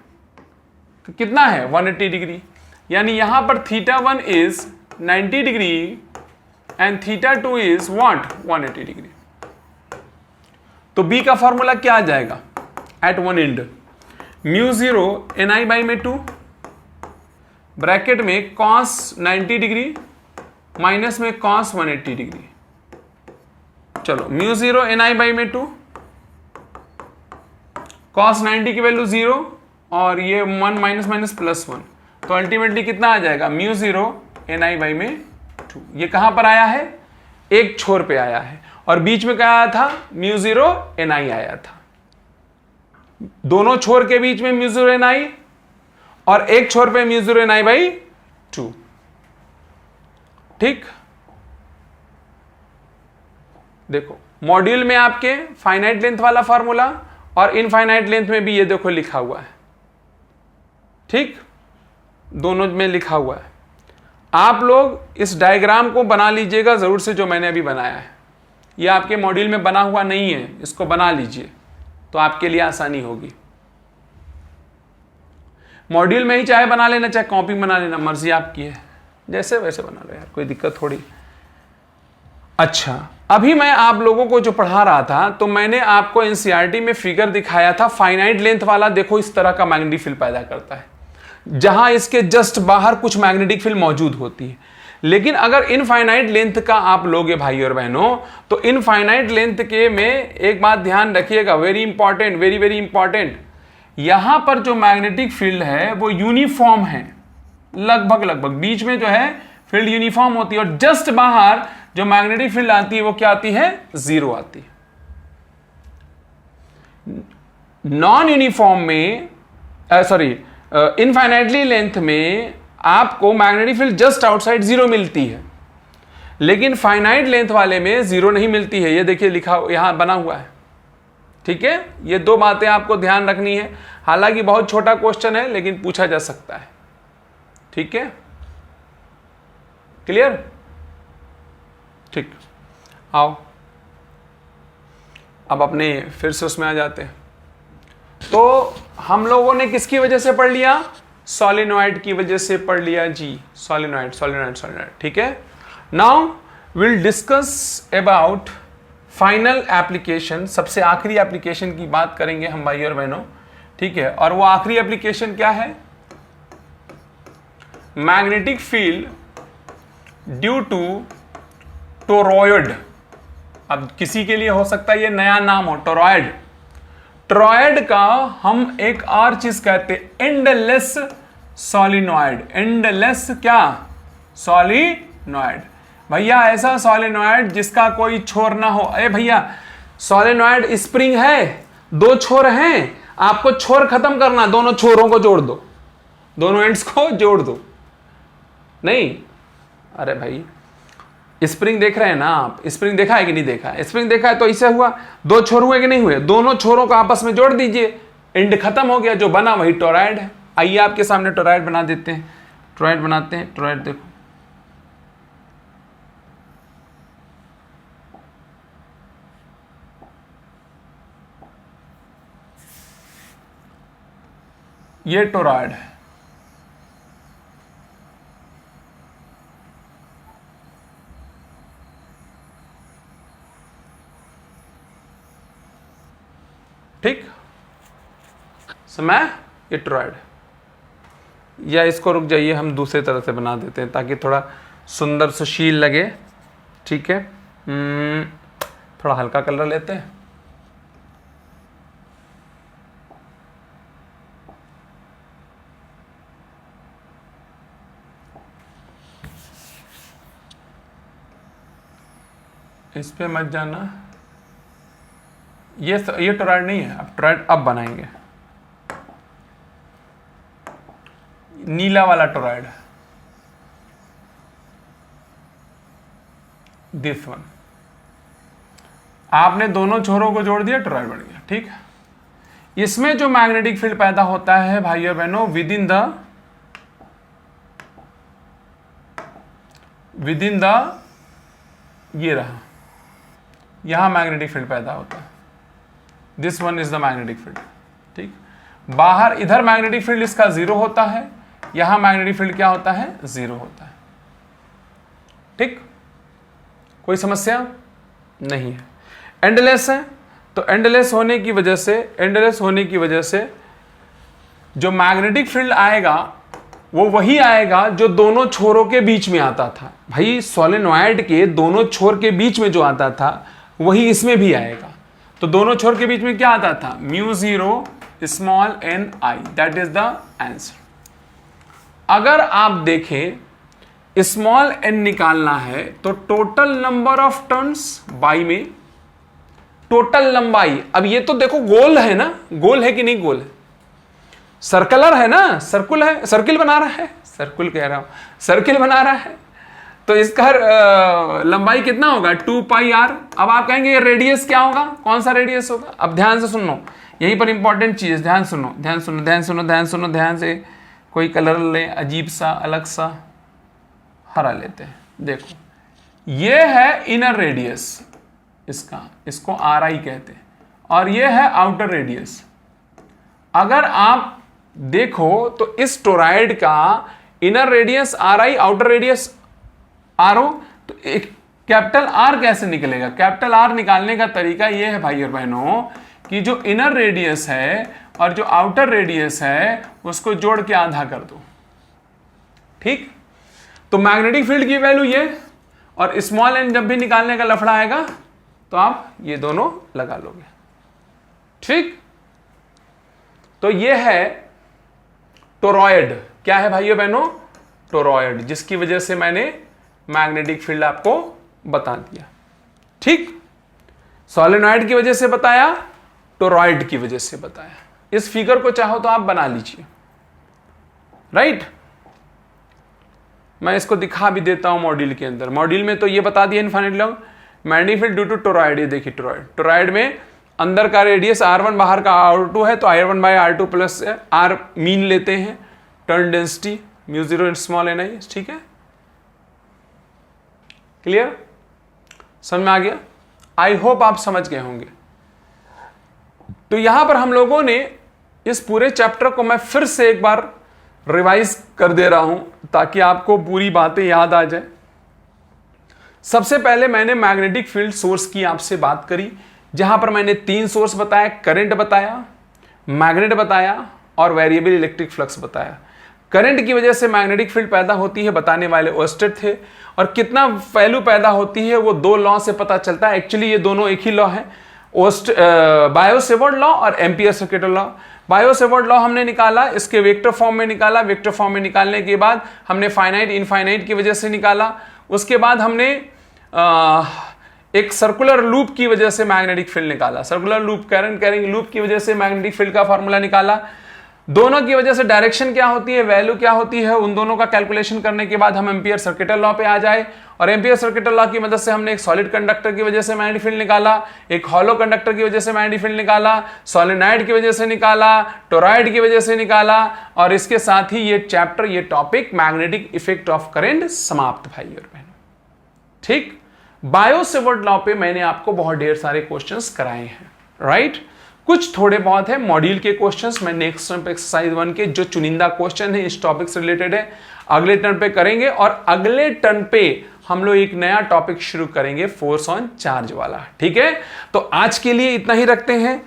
कितना है, 180 डिग्री। यानी यहां पर θ1 is 90 degree and θ2 is what, 180 degree. तो B का फॉर्मूला क्या आ जाएगा at one end, μ0 ni/2 bracket में cos 90 डिग्री माइनस में cos 180 डिग्री। चलो μ0 ni/2, cos 90 की वैल्यू 0 और ये 1 माइनस माइनस प्लस 1, तो अल्टीमेटली कितना आ जाएगा, μ0 ni/2। ये कहां पर आया है, एक छोर पे आया है, और बीच में क्या आया था, μ0 ni आया था। दोनों छोर के बीच में μ0 ni और एक छोर पे μ0 ni/2। ठीक, देखो मॉड्यूल में आपके फाइनाइट लेंथ वाला फॉर्मूला और इनफाइनाइट लेंथ में भी ये देखो लिखा हुआ है। ठीक, दोनों में लिखा हुआ है। आप लोग इस डायग्राम को बना लीजिएगा जरूर से, जो मैंने अभी बनाया है। ये आपके मॉड्यूल में बना हुआ नहीं है, इसको बना लीजिए तो आपके लिए आसानी होगी। मॉड्यूल में ही चाहे बना लेना, चाहे कॉपी बना लेना, मर्जी आपकी है, जैसे वैसे बना लो यार, कोई दिक्कत थोड़ी। अच्छा, अभी मैं आप लोगों को जो पढ़ा रहा था, तो मैंने आपको एनसीईआरटी में फिगर दिखाया था फाइनाइट लेंथ वाला। देखो इस तरह का मैग्नेटिक फील्ड पैदा करता है, जहां इसके जस्ट बाहर कुछ मैग्नेटिक फील्ड मौजूद होती है। लेकिन अगर इनफाइनाइट लेंथ का आप लोगे भाई और बहनों, तो इनफाइनाइट लेंथ के में एक बात ध्यान रखिएगा, very important, very very important. यहां पर जो मैग्नेटिक फील्ड है वो यूनिफॉर्म है, लगभग लगभग बीच में जो है फील्ड यूनिफॉर्म होती है, और जस्ट बाहर जो मैग्नेटिक फील्ड आती है वो क्या आती है, 0 आती है। नॉन यूनिफॉर्म में, सॉरी इनफाइनाइटली लेंथ में आपको मैग्नेटिक फील्ड जस्ट आउटसाइड 0 मिलती है, लेकिन फाइनाइट लेंथ वाले में 0 नहीं मिलती है। ये देखिए लिखा यहां बना हुआ है। ठीक है, ये दो बातें आपको ध्यान रखनी है। हालांकि बहुत छोटा क्वेश्चन है लेकिन पूछा जा सकता है। ठीक है, क्लियर? ठीक, आओ अब अपने फिर से उसमें आ जाते हैं। तो हम लोगों ने किसकी वजह से पढ़ लिया, सोलेनॉइड की वजह से पढ़ लिया जी, सोलेनॉइड सोलेनॉइड सोलेनॉइड। ठीक है, now will discuss about final application. सबसे आखिरी एप्लीकेशन की बात करेंगे हम भाई और बहनों। ठीक है, और वो आखिरी एप्लीकेशन क्या है, magnetic field due to toroid. अब किसी के लिए हो सकता है ये नया नाम हो, टोरॉयड। टोरॉयड का हम एक और चीज कहते हैं एंडलेस सोलिनॉइड। एंडलेस क्या, सोलिनॉइड। भैया ऐसा सोलिनॉइड जिसका कोई छोर ना हो। अरे भैया सोलिनॉइड स्प्रिंग है, 2 छोर हैं, आपको छोर खत्म करना, दोनों छोरों को जोड़ दो, दोनों एंड्स को जोड़ दो। नहीं, अरे भाई स्प्रिंग देख रहे हैं ना आप, स्प्रिंग देखा है कि नहीं देखा है? स्प्रिंग देखा है तो ऐसे हुआ, 2 छोर हुए कि नहीं हुए, दोनों छोरों को आपस में जोड़ दीजिए, एंड खत्म हो गया, जो बना वही टोरॉयड है। आइए आपके सामने टोरॉयड बना देते हैं, टोरॉयड बनाते हैं। टोरॉयड देखो, ये टोरॉयड है, ठीक, समय ये टोरॉयड है। या इसको रुक जाइए, हम दूसरे तरह से बना देते हैं ताकि थोड़ा सुंदर सुशील लगे, ठीक है। थोड़ा हल्का कलर लेते हैं। इस पे मत जाना, ये टोरॉयड नहीं है, अब टोरॉयड अब बनाएंगे। नीला वाला टोरॉयड, दिस वन। आपने दोनों छोरों को जोड़ दिया, टोरॉयड बन गया, ठीक है। इसमें जो मैग्नेटिक फील्ड पैदा होता है भाइयों बहनों, विद इन द ये रहा, यहां मैग्नेटिक फील्ड पैदा होता है। This one is the magnetic field, ठीक। बाहर इधर मैग्नेटिक फील्ड इसका 0 होता है, यहां मैग्नेटिक फील्ड क्या होता है, 0 होता है, ठीक। कोई समस्या नहीं है। एंडलेस है, तो एंडलेस होने की वजह से जो मैग्नेटिक फील्ड आएगा वो वही आएगा जो दोनों छोरों के बीच में आता था। भाई सोलेनॉइड के दोनों छोर के बीच में जो आता था वही इसमें भी आएगा। तो दोनों छोर के बीच में क्या आता था, μ0 small n I, that is the answer. अगर आप देखें स्मॉल n निकालना है तो total number of turns by में टोटल लंबाई। अब ये तो देखो गोल है ना, गोल है कि नहीं गोल है, सर्कुलर है ना, सर्कुल है, सर्किल बना रहा है, सर्कुल कह रहा हूं, सर्किल बना रहा है, तो इसका लंबाई कितना होगा, 2 पाई r। अब आप कहेंगे ये रेडियस क्या होगा, कौन सा रेडियस होगा। अब ध्यान से सुनो, यहीं पर इंपॉर्टेंट चीज, ध्यान सुनो ध्यान सुनो ध्यान सुनो ध्यान सुनो ध्यान से। कोई कलर ले, अजीब सा अलग सा हरा लेते हैं। देखो ये है इनर रेडियस इसका, इसको RI कहते हैं, और ये है आउटर रेडियस। अगर आप देखो तो इस टोरॉयड का inner radius RI, outer radius RO, तो एक कैपिटल R कैसे निकलेगा। कैपिटल R निकालने का तरीका यह है भाई और बहनों कि जो इनर रेडियस है और जो आउटर रेडियस है उसको जोड़ के आधा कर दो, ठीक। तो मैग्नेटिक फील्ड की वैल्यू ये, और स्मॉल n जब भी निकालने का लफड़ा आएगा तो आप ये दोनों लगा लोगे, ठीक। तो ये है टोरॉयड। क्या है भाइयों बहनों, टोरॉयड, जिसकी वजह से मैंने मैग्नेटिक फील्ड आपको बता दिया, ठीक। सोलेनॉइड की वजह से बताया, टोरॉयड की वजह से बताया। इस फिगर को चाहो तो आप बना लीजिए, राइट। मैं इसको दिखा भी देता हूं मॉड्यूल के अंदर। मॉड्यूल में तो ये बता दिया infinite long magnetic field due to toroid. ये देखिए टोरॉयड में अंदर का रेडियस R1, बाहर का R2 है, तो I1 by R2 plus R mean लेते हैं, turn density μ0 small n I, ठीक है। क्लियर, समझ में आ गया। आई होप आप समझ गए होंगे। तो यहां पर हम लोगों ने इस पूरे चैप्टर को मैं फिर से एक बार रिवाइज कर दे रहा हूं ताकि आपको पूरी बातें याद आ जाए। सबसे पहले मैंने मैग्नेटिक फील्ड सोर्स की आपसे बात करी, जहां पर मैंने 3 सोर्स बताया, करंट बताया, मैग्नेट बताया और वेरिएबल इलेक्ट्रिक फ्लक्स बताया। करंट की वजह से मैग्नेटिक फील्ड पैदा होती है बताने वाले ओस्टेड थे, और कितना वैल्यू पैदा होती है वो 2 लॉ से पता चलता है। एक्चुअली ये दोनों एक ही लॉ है, बायो-सेवर्ट लॉ और एम्पियर-सर्किटल लॉ। बायो-सेवर्ट लॉ हमने निकाला, इसके वेक्टर फॉर्म में निकाला। वेक्टर फॉर्म में निकालने के बाद हमने फाइनाइट इनफाइनाइट की वजह से निकाला। उसके बाद हमने एक सर्कुलर लूप की वजह से मैग्नेटिक फील्ड निकाला। Circular loop, current carrying loop की वजह से मैग्नेटिक फील्ड का फॉर्मूला निकाला। दोनों की वजह से डायरेक्शन क्या होती है, वैल्यू क्या होती है, उन दोनों का कैलकुलेशन करने के बाद हम एम्पियर सर्किटल लॉ पे आ जाए, और एम्पियर सर्किटल लॉ की मदद से हमने एक सॉलिड कंडक्टर की वजह से मैग्नेटिक फील्ड निकाला, एक हॉलो कंडक्टर की वजह से मैग्नेटिक फील्ड निकाला, सोलेनॉइड की वजह से निकाला, टोरॉयड की वजह से निकाला, और इसके साथ ही ये चैप्टर, ये topic magnetic effect of current समाप्त भाई और बहन, ठीक। बायो-सेवर्ट लॉ पे मैंने आपको बहुत ढेर सारे क्वेश्चंस कराए हैं, राइट। कुछ थोड़े बहुत है मॉड्यूल के क्वेश्चंस मैं नेक्स्ट टर्म पे एक्सरसाइज 1 के जो चुनिंदा क्वेश्चन है इस टॉपिक से रिलेटेड है अगले टर्न पे करेंगे, और अगले टर्न पे हम लोग एक नया टॉपिक शुरू करेंगे फोर्स ऑन चार्ज वाला। ठीक है, तो आज के लिए इतना ही रखते हैं।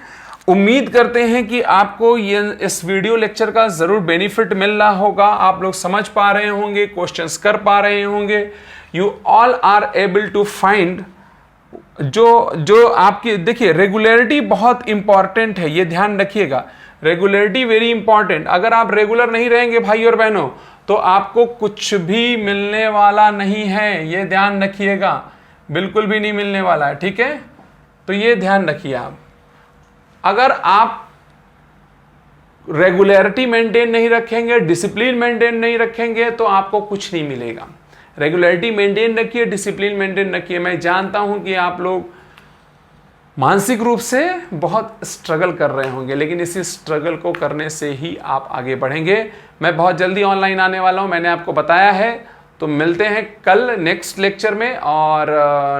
उम्मीद करते हैं कि आपको ये इस वीडियो लेक्चर का जरूर बेनिफिट मिल रहा होगा, आप लोग समझ पा रहे होंगे, क्वेश्चंस कर पा रहे होंगे। You all are able to find जो आपकी, देखिए रेगुलरिटी बहुत इंपॉर्टेंट है, ये ध्यान रखिएगा। Regularity very important. अगर आप रेगुलर नहीं रहेंगे भाई और बहनों तो आपको कुछ भी मिलने वाला नहीं है, ये ध्यान रखिएगा, बिल्कुल भी नहीं मिलने वाला है। ठीक है, तो ये ध्यान रखिए आप। अगर आप रेगुलरिटी मेंटेन नहीं रखेंगे, डिसिप्लिन मेंटेन नहीं रखेंगे तो आपको कुछ नहीं मिलेगा। रेगुलरिटी मेंटेन रखिए, डिसिप्लिन मेंटेन रखिए। मैं जानता हूं कि आप लोग मानसिक रूप से बहुत स्ट्रगल कर रहे होंगे, लेकिन इसी स्ट्रगल को करने से ही आप आगे बढ़ेंगे। मैं बहुत जल्दी ऑनलाइन आने वाला हूं, मैंने आपको बताया है। तो मिलते हैं कल नेक्स्ट लेक्चर में, और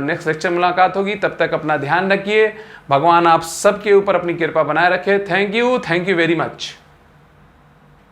नेक्स्ट लेक्चर मुलाकात होगी। तब तक अपना ध्यान रखिए। भगवान आप सबके ऊपर अपनी कृपा बनाए रखे। Thank you very much.